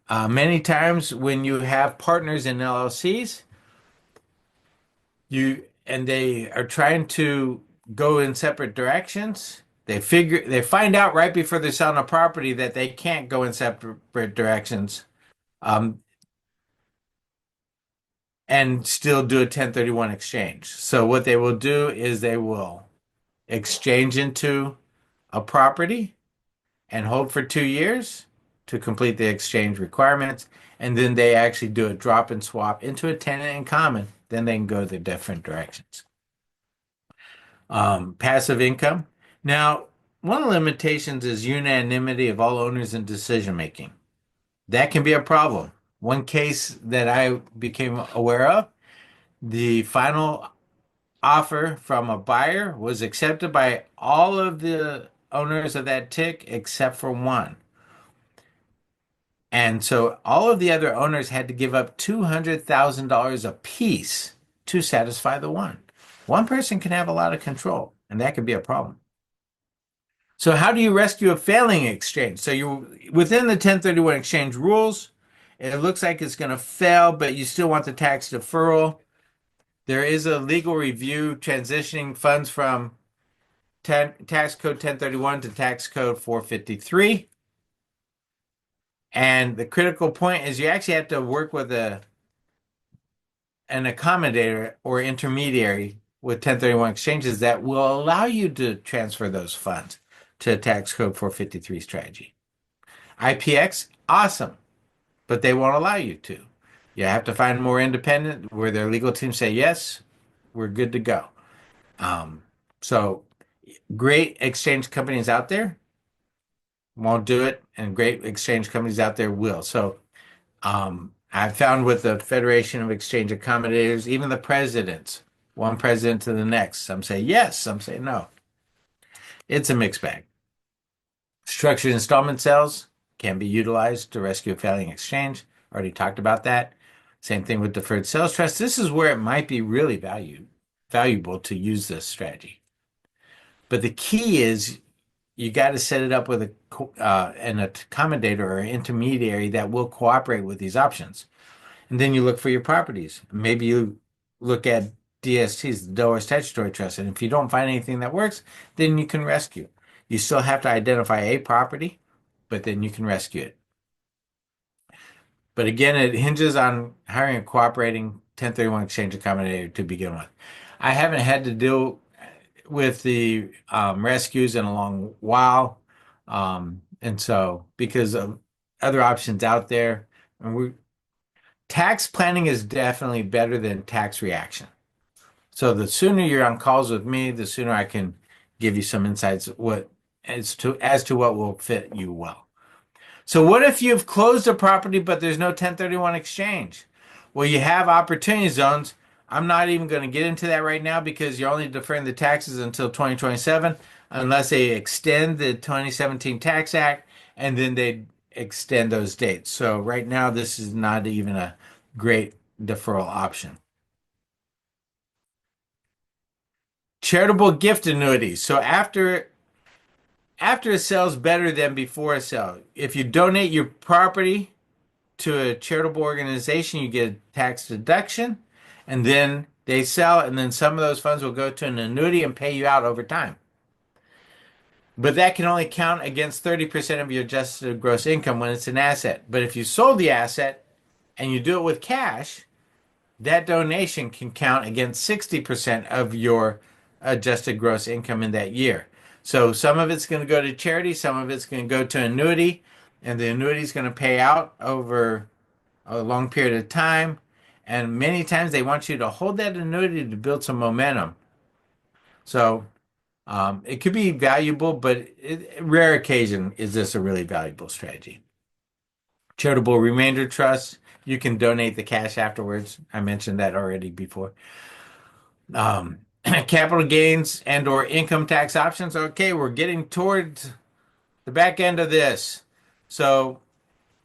Many times when you have partners in LLCs, they are trying to go in separate directions. They find out right before they're selling a property that they can't go in separate directions, um, and still do a 1031 exchange. So what they will do is they will exchange into a property and hold for 2 years to complete the exchange requirements. And then they actually do a drop and swap into a tenant in common then they can go the different directions. Passive income. Now, one of the limitations is unanimity of all owners in decision making. That can be a problem. One case that I became aware of, the final offer from a buyer was accepted by all of the owners of that tick except for one. And so all of the other owners had to give up $200,000 apiece to satisfy the one. One person can have a lot of control, and that could be a problem. So how do you rescue a failing exchange? So you within the 1031 exchange rules, it looks like it's going to fail, but you still want the tax deferral. There is a legal review transitioning funds from tax code 1031 to tax code 453. And the critical point is you actually have to work with an accommodator or intermediary with 1031 exchanges that will allow you to transfer those funds to a tax code 453 strategy. IPX, awesome, but they won't allow you to. You have to find more independent where their legal team say, yes, we're good to go. So great exchange companies out there won't do it, and great exchange companies out there will. So I've found with the Federation of Exchange Accommodators, even the presidents, one president to the next, some say yes, some say no. It's a mixed bag. Structured installment sales can be utilized to rescue a failing exchange. Already talked about that. Same thing with deferred sales trust. This is where it might be really valuable to use this strategy. But the key is you got to set it up with an accommodator or intermediary that will cooperate with these options. And then you look for your properties. Maybe you look at DSTs, the Delaware Statutory Trust, and if you don't find anything that works, then you can rescue. You still have to identify a property, but then you can rescue it. But again, it hinges on hiring a cooperating 1031 exchange accommodator to begin with. I haven't had to deal with the rescues in a long while. And so because of other options out there, and tax planning is definitely better than tax reaction. So the sooner you're on calls with me, the sooner I can give you some insights as to what will fit you well. So what if you've closed a property but there's no 1031 exchange? Well, you have opportunity zones. I'm not even going to get into that right now because you're only deferring the taxes until 2027 unless they extend the 2017 Tax Act and then they extend those dates. So right now this is not even a great deferral option. Charitable gift annuities. So after a sale is better than before a sale. If you donate your property to a charitable organization, you get a tax deduction, and then they sell, and then some of those funds will go to an annuity and pay you out over time. But that can only count against 30% of your adjusted gross income when it's an asset. But if you sold the asset and you do it with cash, that donation can count against 60% of your adjusted gross income in that year. So some of it's going to go to charity, some of it's going to go to annuity, and the annuity is going to pay out over a long period of time. And many times they want you to hold that annuity to build some momentum. So it could be valuable, but rare occasion is this a really valuable strategy. Charitable remainder trust, you can donate the cash afterwards. I mentioned that already before. Capital gains and or income tax options. Okay, we're getting towards the back end of this. So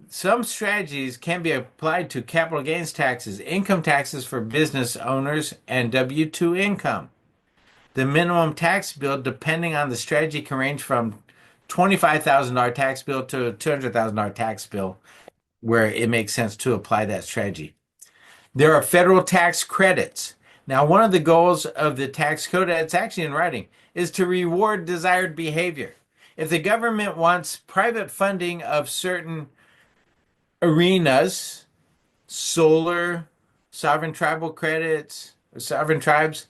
some strategies can be applied to capital gains taxes, income taxes for business owners, and W-2 income. The minimum tax bill, depending on the strategy, can range from $25,000 tax bill to a $200,000 tax bill where it makes sense to apply that strategy. There are federal tax credits. Now, one of the goals of the tax code, it's actually in writing, is to reward desired behavior. If the government wants private funding of certain arenas, solar, sovereign tribal credits, or sovereign tribes,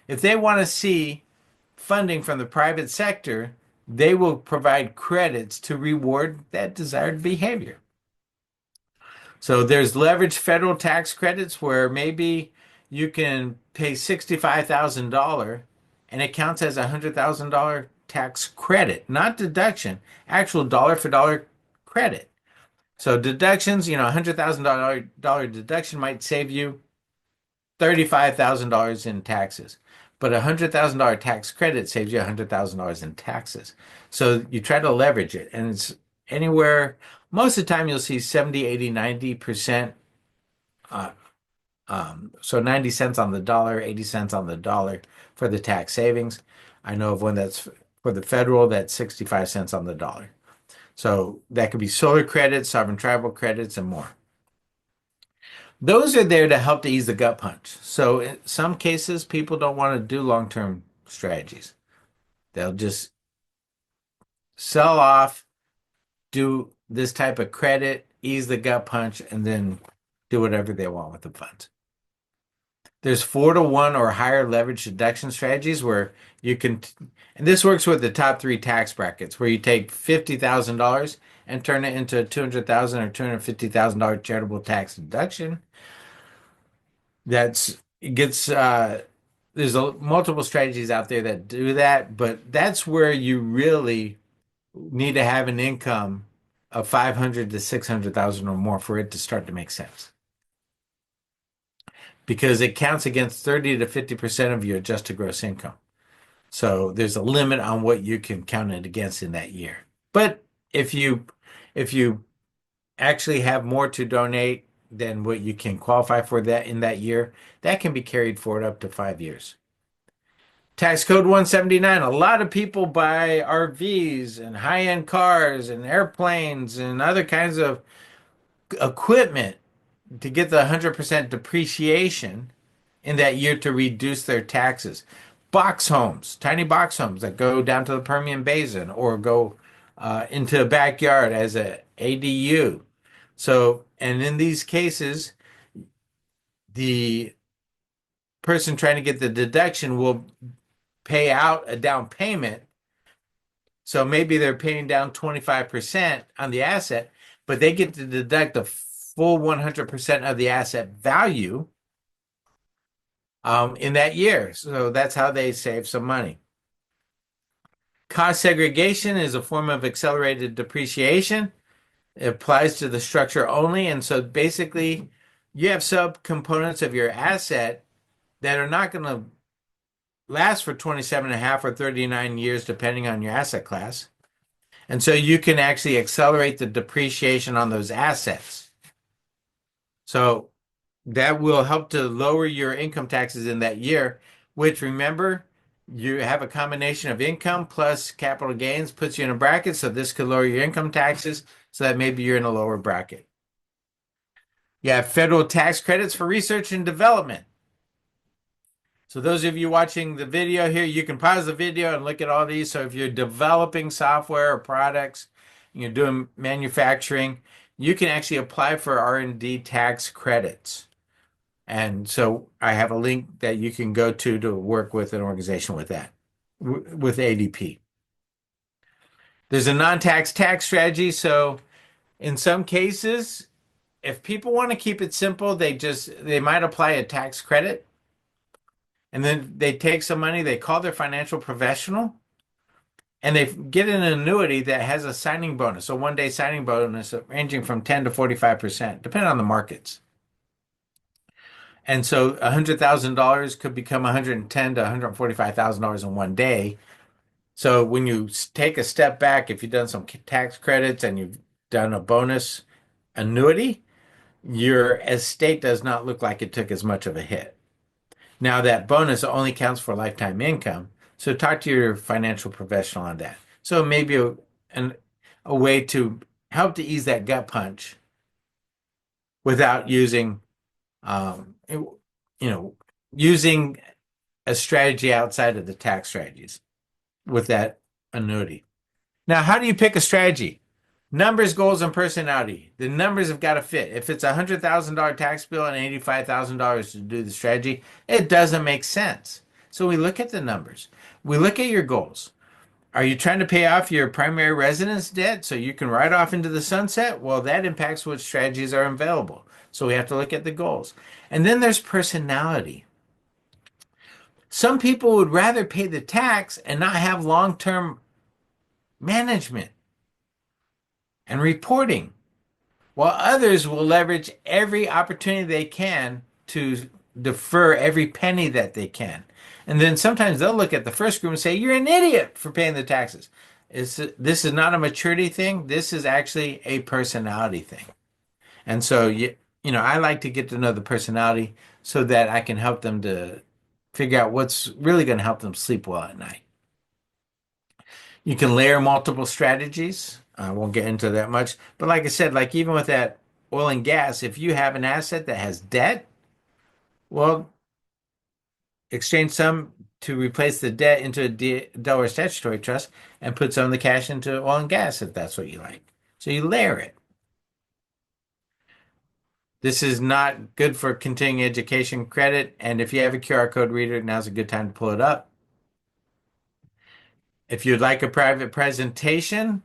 if they want to see funding from the private sector, they will provide credits to reward that desired behavior. So there's leveraged federal tax credits where maybe you can pay $65,000 and it counts as a $100,000 tax credit, not deduction, actual dollar for dollar credit. So deductions, $100,000 deduction might save you $35,000 in taxes. But a $100,000 tax credit saves you $100,000 in taxes. So you try to leverage it. And it's anywhere, most of the time you'll see 70, 80, 90%. Uh, so 90 cents on the dollar, 80 cents on the dollar for the tax savings. I know of one that's for the federal, that's 65 cents on the dollar. So that could be solar credits, sovereign tribal credits, and more. Those are there to help to ease the gut punch. So in some cases, people don't want to do long-term strategies. They'll just sell off, do this type of credit, ease the gut punch, and then do whatever they want with the funds. There's 4-to-1 or higher leverage deduction strategies where you can, and this works with the top three tax brackets, where you take $50,000 and turn it into a $200,000 or $250,000 charitable tax deduction. That's it gets there's multiple strategies out there that do that, but that's where you really need to have an income of 500 to 600,000 or more for it to start to make sense. Because it counts against 30 to 50% of your adjusted gross income. So there's a limit on what you can count it against in that year. But if you actually have more to donate than what you can qualify for that in that year, that can be carried forward up to 5 years. Tax code 179. A lot of people buy RVs and high-end cars and airplanes and other kinds of equipment to get the 100% depreciation in that year to reduce their taxes. Box homes, tiny box homes that go down to the Permian Basin or go into a backyard as a ADU. So, and in these cases, the person trying to get the deduction will pay out a down payment. So maybe they're paying down 25% on the asset, but they get to deduct the full 100% of the asset value in that year. So that's how they save some money. Cost segregation is a form of accelerated depreciation. It applies to the structure only. And so basically, you have subcomponents of your asset that are not going to last for 27 and a half or 39 years, depending on your asset class. And so you can actually accelerate the depreciation on those assets. So that will help to lower your income taxes in that year, which remember, you have a combination of income plus capital gains puts you in a bracket. So this could lower your income taxes so that maybe you're in a lower bracket. You have federal tax credits for research and development. So those of you watching the video here, you can pause the video and look at all these. So if you're developing software or products, you're doing manufacturing, you can actually apply for R&D tax credits. And so I have a link that you can go to work with an organization with that, with ADP. There's a non-tax tax strategy. So in some cases, if people want to keep it simple, they might apply a tax credit. And then they take some money, they call their financial professional, and they get an annuity that has a signing bonus, a one-day signing bonus ranging from 10 to 45%, depending on the markets. And so $100,000 could become $110,000 to $145,000 in one day. So when you take a step back, if you've done some tax credits and you've done a bonus annuity, your estate does not look like it took as much of a hit. Now that bonus only counts for lifetime income. So talk to your financial professional on that. So maybe a way to help to ease that gut punch without using, using a strategy outside of the tax strategies with that annuity. Now, how do you pick a strategy? Numbers, goals, and personality. The numbers have got to fit. If it's a $100,000 tax bill and $85,000 to do the strategy, it doesn't make sense. So we look at the numbers. We look at your goals. Are you trying to pay off your primary residence debt so you can ride off into the sunset? Well, that impacts what strategies are available. So we have to look at the goals. And then there's personality. Some people would rather pay the tax and not have long-term management and reporting, while others will leverage every opportunity they can to defer every penny that they can. And then sometimes they'll look at the first group and say, "You're an idiot for paying the taxes." This is not a maturity thing. This is actually a personality thing. And so, I like to get to know the personality so that I can help them to figure out what's really going to help them sleep well at night. You can layer multiple strategies. I won't get into that much. But like I said, like even with that oil and gas, if you have an asset that has debt, well, exchange some to replace the debt into a Delaware statutory trust and put some of the cash into oil and gas if that's what you like. So you layer it. This is not good for continuing education credit. And if you have a QR code reader, now's a good time to pull it up. If you'd like a private presentation,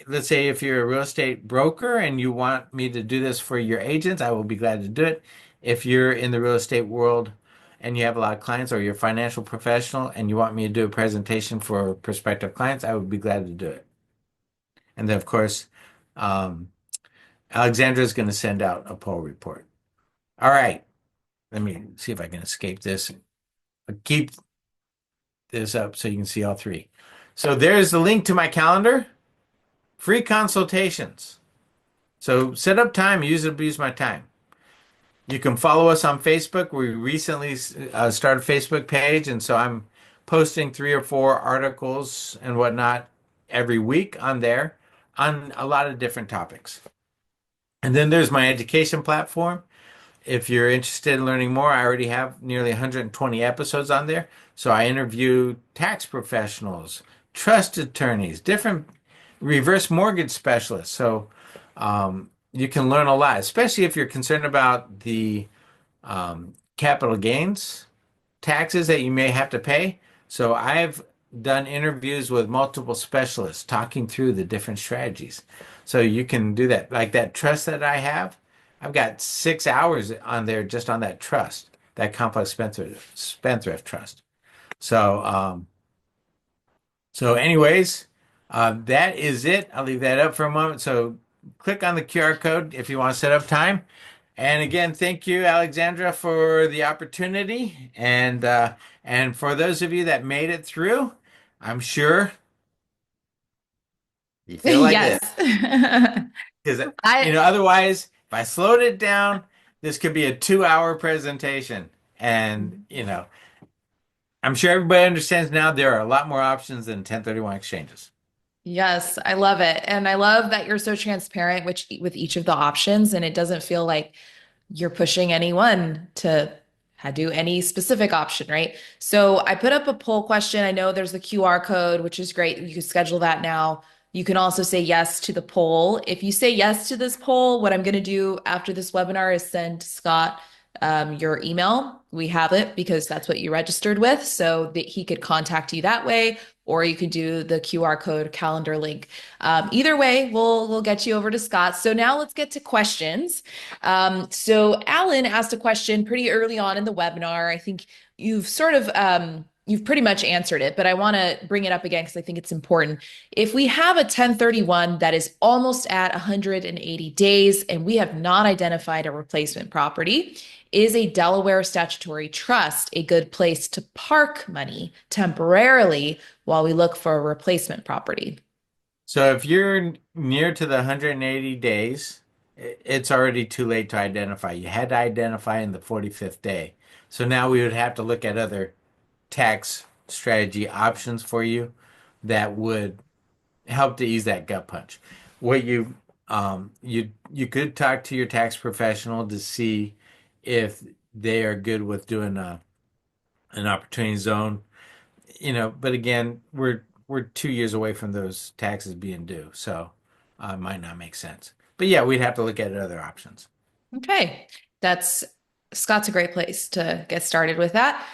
let's say if you're a real estate broker and you want me to do this for your agents, I will be glad to do it. If you're in the real estate world and you have a lot of clients or you're a financial professional and you want me to do a presentation for prospective clients, I would be glad to do it. And then, of course, um, Alexandra is going to send out a poll report. All right. Let me see if I can escape this. I'll keep this up so you can see all three. So there's the link to my calendar. Free consultations. So set up time, use and abuse my time. You can follow us on Facebook. We recently started a Facebook page, and so I'm posting 3 or 4 articles and whatnot every week on there on a lot of different topics. And then there's my education platform. If you're interested in learning more, I already have nearly 120 episodes on there. So I interview tax professionals, trust attorneys, different reverse mortgage specialists. So you can learn a lot, especially if you're concerned about the capital gains taxes that you may have to pay. So I've done interviews with multiple specialists talking through the different strategies. So you can do that. Like that trust that I have, I've got 6 hours on there just on that trust, that complex spendthrift trust. So, anyways, that is it. I'll leave that up for a moment. So click on the QR code if you want to set up time. And again, thank you, Alexandra, for the opportunity. And for those of you that made it through, I'm sure you feel like Yes. this. Because, I otherwise, if I slowed it down, this could be a 2-hour presentation. And, I'm sure everybody understands now there are a lot more options than 1031 exchanges. Yes, I love it. And I love that you're so transparent with each of the options and it doesn't feel like you're pushing anyone to do any specific option, right? So I put up a poll question. I know there's the QR code, which is great. You can schedule that now. You can also say yes to the poll. If you say yes to this poll, what I'm going to do after this webinar is send Scott your email. We have it because that's what you registered with, so that he could contact you that way, or you could do the QR code calendar link. Either way, we'll get you over to Scott. So now let's get to questions. So Alan asked a question pretty early on in the webinar. I think you've sort of you've pretty much answered it, but I want to bring it up again because I think it's important. If we have a 1031 that is almost at 180 days and we have not identified a replacement property, is a Delaware statutory trust a good place to park money temporarily while we look for a replacement property? So if you're near to the 180 days, it's already too late to identify. You had to identify in the 45th day. So now we would have to look at other tax strategy options for you that would help to ease that gut punch. What you could talk to your tax professional to see if they are good with doing an opportunity zone, but again, we're 2 years away from those taxes being due, so it might not make sense. But yeah, we'd have to look at other options. Okay, that's Scott's a great place to get started with that.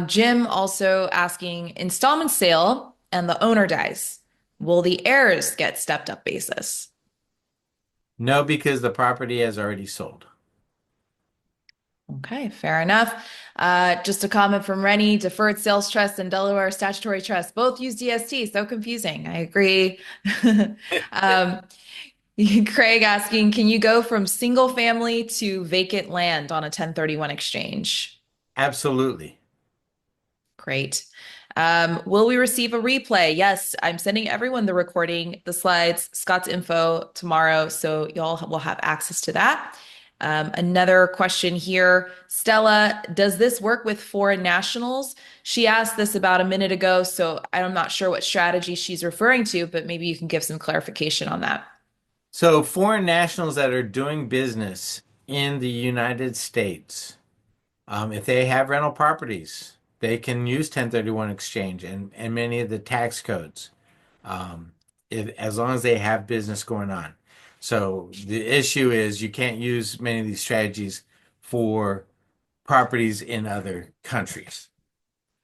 Jim also asking installment sale and the owner dies, will the heirs get stepped up basis? No, because the property has already sold. Okay, fair enough. Just a comment from Rennie, deferred sales trust and Delaware statutory trust both use DST. So confusing. I agree. Um, Craig asking, can you go from single family to vacant land on a 1031 exchange? Absolutely. Great. Will we receive a replay? Yes, I'm sending everyone the recording, the slides, Scott's info tomorrow, so y'all will have access to that. Another question here. Stella, does this work with foreign nationals? She asked this about a minute ago, so I'm not sure what strategy she's referring to, but maybe you can give some clarification on that. So foreign nationals that are doing business in the United States, if they have rental properties, they can use 1031 exchange and many of the tax codes, um, as long as they have business going on. So the issue is you can't use many of these strategies for properties in other countries.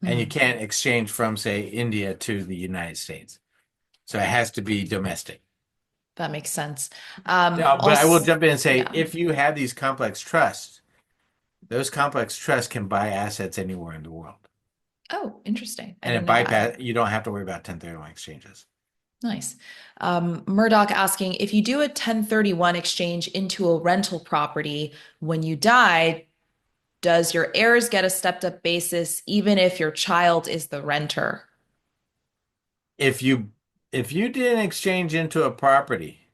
And you Hmm, can't exchange from, say, India to the United States. So it has to be domestic. that makes sense. Yeah, but I will Also, jump in and say yeah. if you have these complex trusts, those complex trusts can buy assets anywhere in the world. Oh, interesting. I And didn't it know that. bypass, you don't have to worry about 1031 exchanges. Nice. Murdoch asking, if you do a 1031 exchange into a rental property when you die, does your heirs get a stepped up basis even if your child is the renter? If you if you did an exchange into a property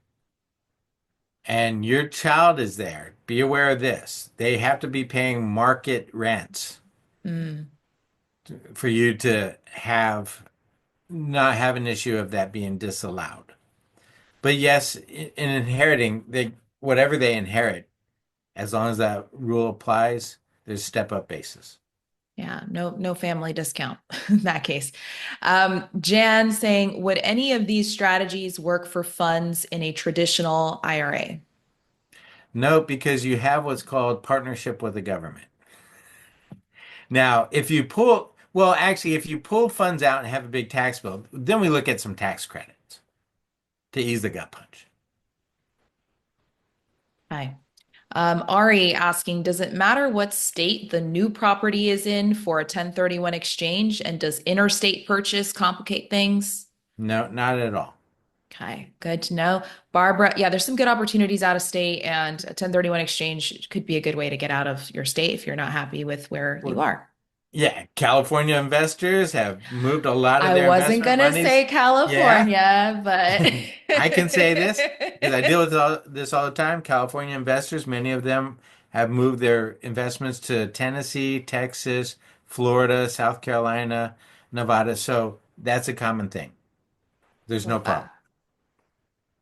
and your child is there, be aware of this. They have to be paying market rents Mm, for you to have not have an issue of that being disallowed. But yes, in inheriting, they whatever they inherit, as long as that rule applies, there's step up basis. yeah, no family discount in that case. Jan saying, would any of these strategies work for funds in a traditional IRA? No, because you have what's called partnership with the government. Now, if you pull, well, actually, if you pull funds out and have a big tax bill, then we look at some tax credits to ease the gut punch. Hi. Ari asking, does it matter what state the new property is in for a 1031 exchange? And does interstate purchase complicate things? No, not at all. Okay, good to know. Barbara, yeah, there's some good opportunities out of state, and a 1031 exchange could be a good way to get out of your state if you're not happy with where you Well, are. yeah, California investors have moved a lot of I their wasn't investment gonna monies. say Yeah, California, but I can say this because I deal with this all the time. California investors, many of them have moved their investments to Tennessee, Texas, Florida, South Carolina, Nevada. So that's a common thing. There's no love problem.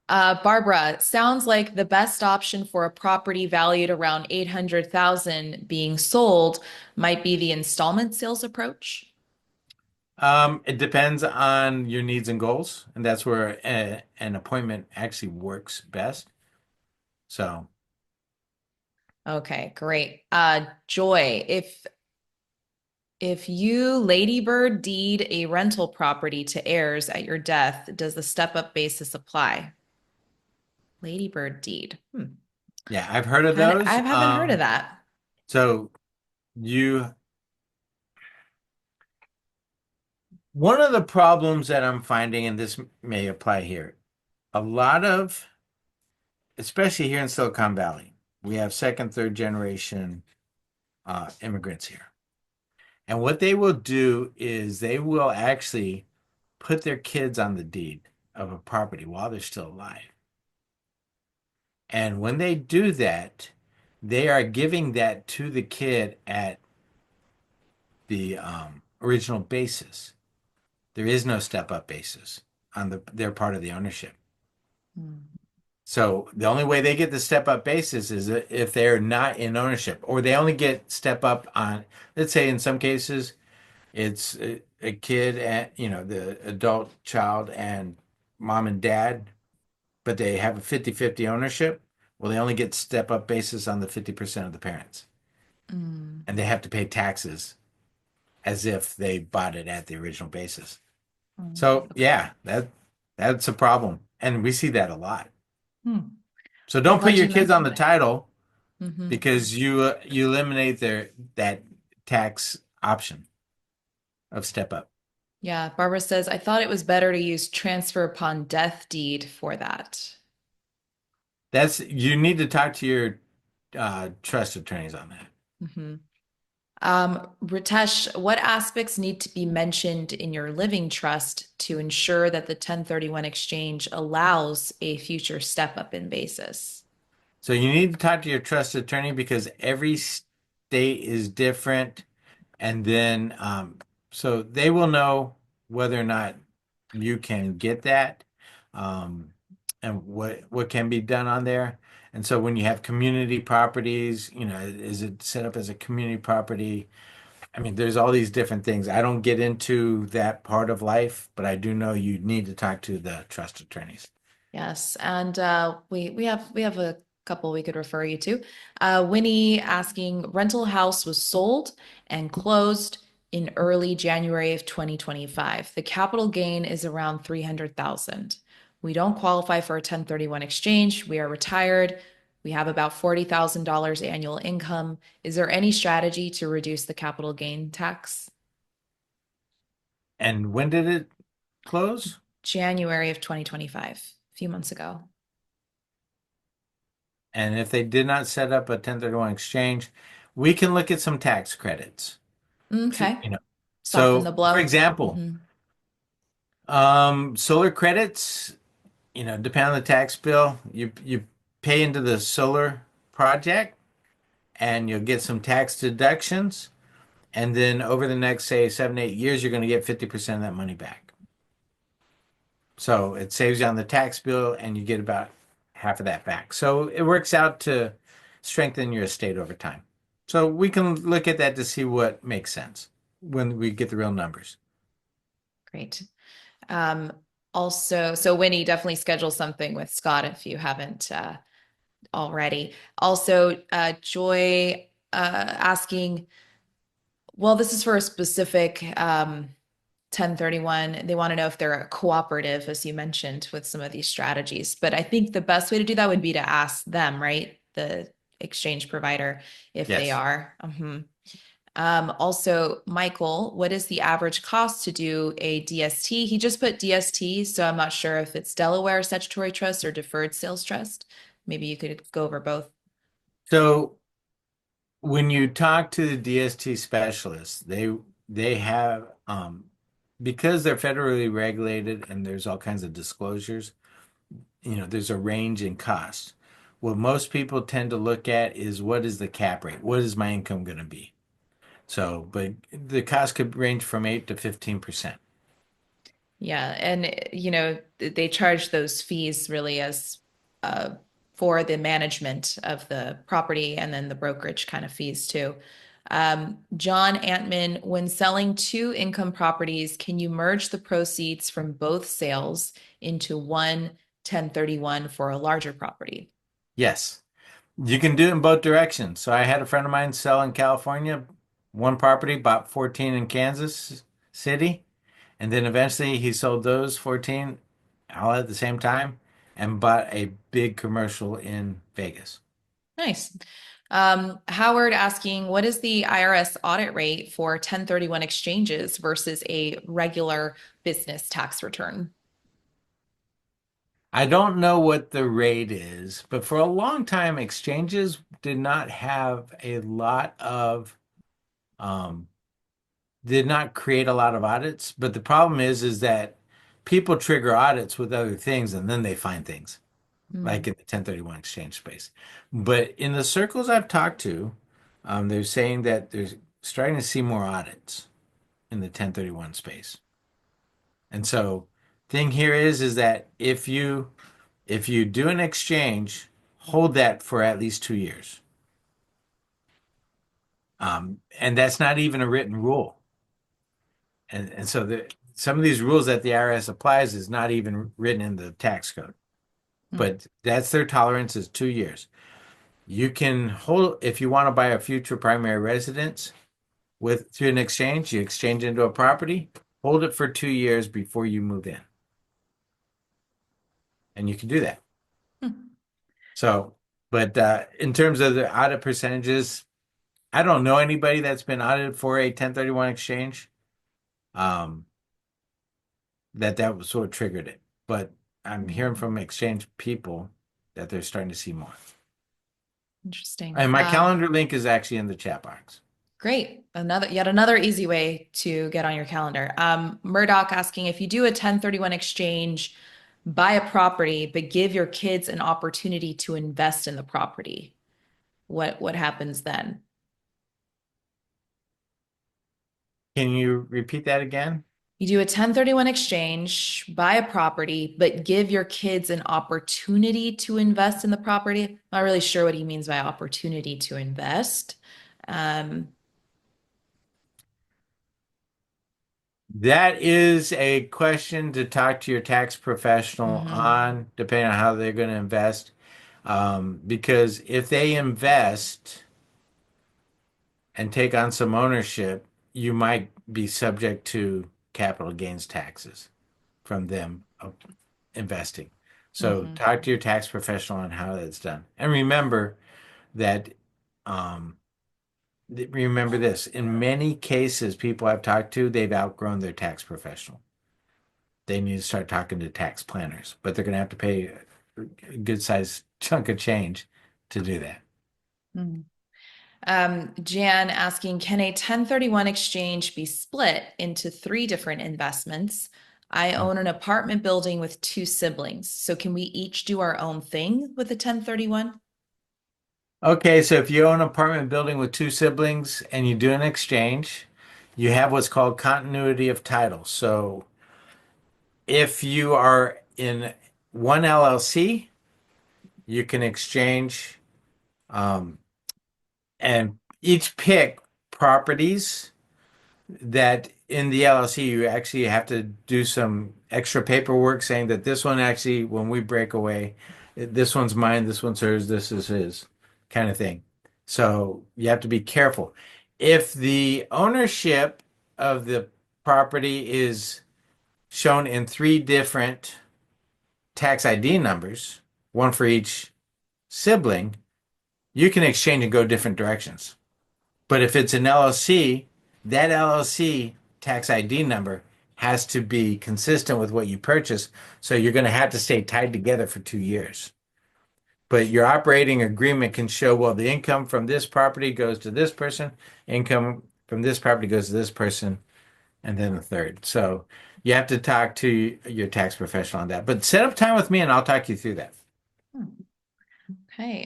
that. Barbara, sounds like the best option for a property valued around 800,000 being sold might be the installment sales approach. It depends on your needs and goals, and that's where an appointment actually works best. So, Okay, great. Joy, if you ladybird deed a rental property to heirs at your death, does the step-up basis apply? Ladybird deed. yeah, I've heard of Kind of, I those. haven't heard of that. So you, one of the problems that I'm finding, and this may apply here, a lot of, especially here in Silicon Valley, we have second, third generation immigrants here. And what they will do is they will actually put their kids on the deed of a property while they're still alive. And when they do that, they are giving that to the kid at the original basis. There is no step up basis on their part of the ownership. Hmm. So the only way they get the step up basis is if they're not in ownership, or they only get step up on, let's say in some cases, it's a kid and the adult child and mom and dad, but they have a 50-50 ownership. Well, they only get step up basis on the 50% of the parents, Mm. and they have to pay taxes as if they bought it at the original basis. So Okay. yeah, that's a problem. And we see that a lot. Hmm. So I'm don't put glad your you kids on mentioned the it. title Hmm. because you eliminate their that tax option of step up. Yeah, Barbara says, I thought it was better to use transfer upon death deed for that. That's you need to talk to your trust attorneys on that. Hmm. Ritesh, what aspects need to be mentioned in your living trust to ensure that the 1031 exchange allows a future step up in basis? So you need to talk to your trust attorney because every state is different. And then, so they will know whether or not you can get that, um, and what can be done on there. And so when you have community properties, is it set up as a community property? I mean, there's all these different things. I don't get into that part of life, but I do know you need to talk to the trust attorneys. Yes, and we have a couple we could refer you to. Winnie asking, rental house was sold and closed in early January of 2025. The capital gain is around 300,000. We don't qualify for a 1031 exchange. We are retired. We have about $40,000 annual income. Is there any strategy to reduce the capital gain tax? And when did it close? January of 2025, a few months ago. And if they did not set up a 1031 exchange, we can look at some tax credits. To, Okay. you know, Soften the so for blow. example, Hmm. solar credits, depending on the tax bill, you pay into the solar project and you'll get some tax deductions. And then over the next, say, 7, 8 years, you're going to get 50% of that money back. So it saves you on the tax bill and you get about half of that back. So it works out to strengthen your estate over time. So we can look at that to see what makes sense when we get the real numbers. Great. Um, Also, so Winnie, definitely schedule something with Scott if you haven't already. Also, Joy asking, well, this is for a specific 1031. They want to know if they're a cooperative, as you mentioned, with some of these strategies. But I think the best way to do that would be to ask them, right? The exchange provider, if they Yes. are. Also, Michael, what is the average cost to do a DST? He just put DST, so I'm not sure if it's Delaware Statutory Trust or Deferred Sales Trust. Maybe you could go over both. So when you talk to the DST specialists, they have because they're federally regulated and there's all kinds of disclosures, there's a range in cost. What most people tend to look at is what is the cap rate? What is my income going to be? So, but the cost could range from 8 to 15%. Yeah, and they charge those fees really as uh, for the management of the property and then the brokerage kind of fees too. John Antman, when selling two income properties, can you merge the proceeds from both sales into one 1031 for a larger property? Yes. You can do it in both directions. So I had a friend of mine sell in California, one property, bought 14 in Kansas City. And then eventually he sold those 14 all at the same time and bought a big commercial in Vegas. Nice. Howard asking, what is the IRS audit rate for 1031 exchanges versus a regular business tax return? I don't know what the rate is, but for a long time, exchanges did not have a lot of, um, did not create a lot of audits. But the problem is that people trigger audits with other things and then they find things, like Hmm. in the 1031 exchange space. But in the circles I've talked to, they're saying that they're starting to see more audits in the 1031 space. And so thing here is that if you do an exchange, hold that for at least 2 years. And that's not even a written rule. And so some of these rules that the IRS applies is not even written in the tax code. Hmm. But that's their tolerance is 2 years. You can hold if you want to buy a future primary residence with through an exchange, you exchange into a property. hold it for 2 years before you move in. And you can do that. Hmm. So, but in terms of the audit percentages, I don't know anybody that's been audited for a 1031 exchange. Um, that was what triggered it. But I'm hearing from exchange people that they're starting to see more. Interesting. And my calendar link is actually in the chat box. Great. Yet another easy way to get on your calendar. Murdoch asking if you do a 1031 exchange, buy a property, but give your kids an opportunity to invest in the property. What happens then? Can you repeat that again? You do a 1031 exchange, buy a property, but give your kids an opportunity to invest in the property. I'm not really sure what he means by opportunity to invest. Um, That is a question to talk to your tax professional mhm, on, depending on how they're going to invest. Because if they invest and take on some ownership, you might be subject to capital gains taxes from them investing. So mhm, talk to your tax professional on how that's done. And that, um, remember this, in many cases, people I've talked to, they've outgrown their tax professional. They need to start talking to tax planners, but they're going to have to pay a good sized chunk of change to do that. mhm. Jan asking, can a 1031 exchange be split into three different investments? I own an apartment building with two siblings. So can we each do our own thing with a 1031? Okay, so if you own an apartment building with two siblings and you do an exchange, you have what's called continuity of title. So if you are in one LLC, you can exchange um, and each pick properties that in the LLC you actually have to do some extra paperwork saying that this one actually, when we break away, this one's mine, this one's hers, this is his, kind of thing. So you have to be careful. If the ownership of the property is shown in three different tax ID numbers, one for each sibling, you can exchange and go different directions. But if it's an LLC, that LLC tax ID number has to be consistent with what you purchased. So you're going to have to stay tied together for 2 years. But your operating agreement can show, well, the income from this property goes to this person, income from this property goes to this person, and then the third. So you have to talk to your tax professional on that. But set up time with me and I'll talk you through that. Okay.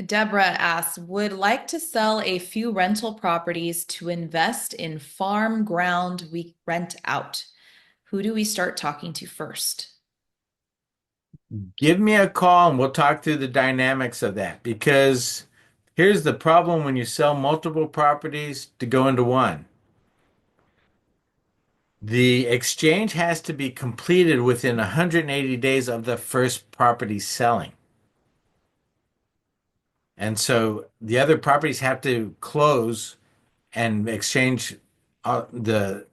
Deborah asks, would like to sell a few rental properties to invest in farm ground we rent out. Who do we start talking to first? Give me a call and we'll talk through the dynamics of that because here's the problem when you sell multiple properties to go into one. The exchange has to be completed within 180 days of the first property selling. And so the other properties have to close and exchange the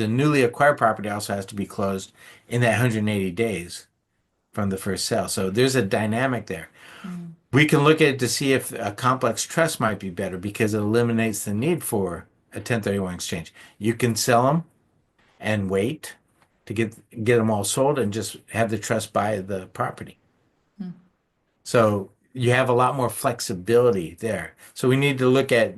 newly acquired property also has to be closed in that 180 days from the first sale. So there's a dynamic there. Mm, We can look at it to see if a complex trust might be better because it eliminates the need for a 1031 exchange. You can sell them and wait to get them all sold and just have the trust buy the property. mm. So you have a lot more flexibility there. So we need to look at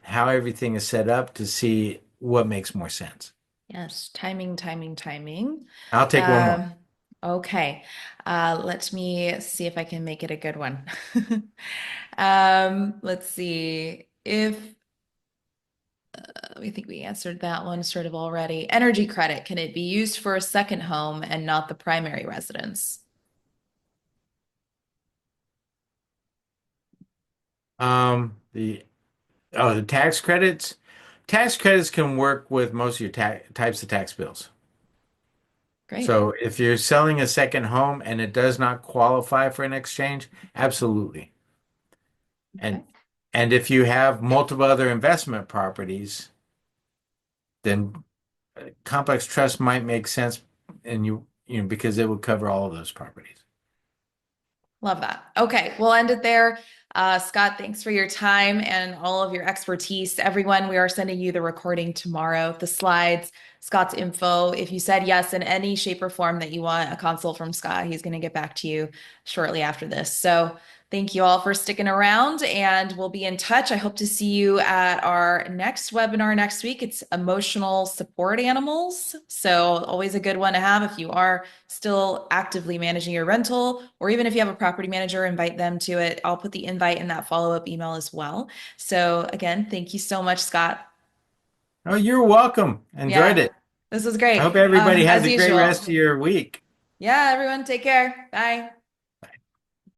how everything is set up to see what makes more sense. Yes, timing, timing, timing. I'll take one more. Um, okay. Let me see if I can make it a good one. Let's see. If we think we answered that one sort of already. Energy credit, can it be used for a second home and not the primary residence? The the tax credits. Tax credits can work with most of your types of tax bills. Great. So if you're selling a second home and it does not qualify for an exchange, absolutely. Okay. And and if you have multiple other investment properties, then complex trust might make sense, and because it would cover all of those properties. Love that. Okay, we'll end it there. Scott, thanks for your time and all of your expertise. Everyone, we are sending you the recording tomorrow, the slides, Scott's info. If you said yes in any shape or form that you want a consult from Scott, he's going to get back to you shortly after this. So thank you all for sticking around, and we'll be in touch. I hope to see you at our next webinar next week. It's emotional support animals. So always a good one to have if you are still actively managing your rental, or even if you have a property manager, invite them to it. I'll put the invite in that follow-up email as well. So again, thank you so much, Scott. Oh, you're welcome. Enjoyed Yeah, it. this was I great. hope everybody has As a great rest usual. of your week. Yeah, everyone, take care. Bye.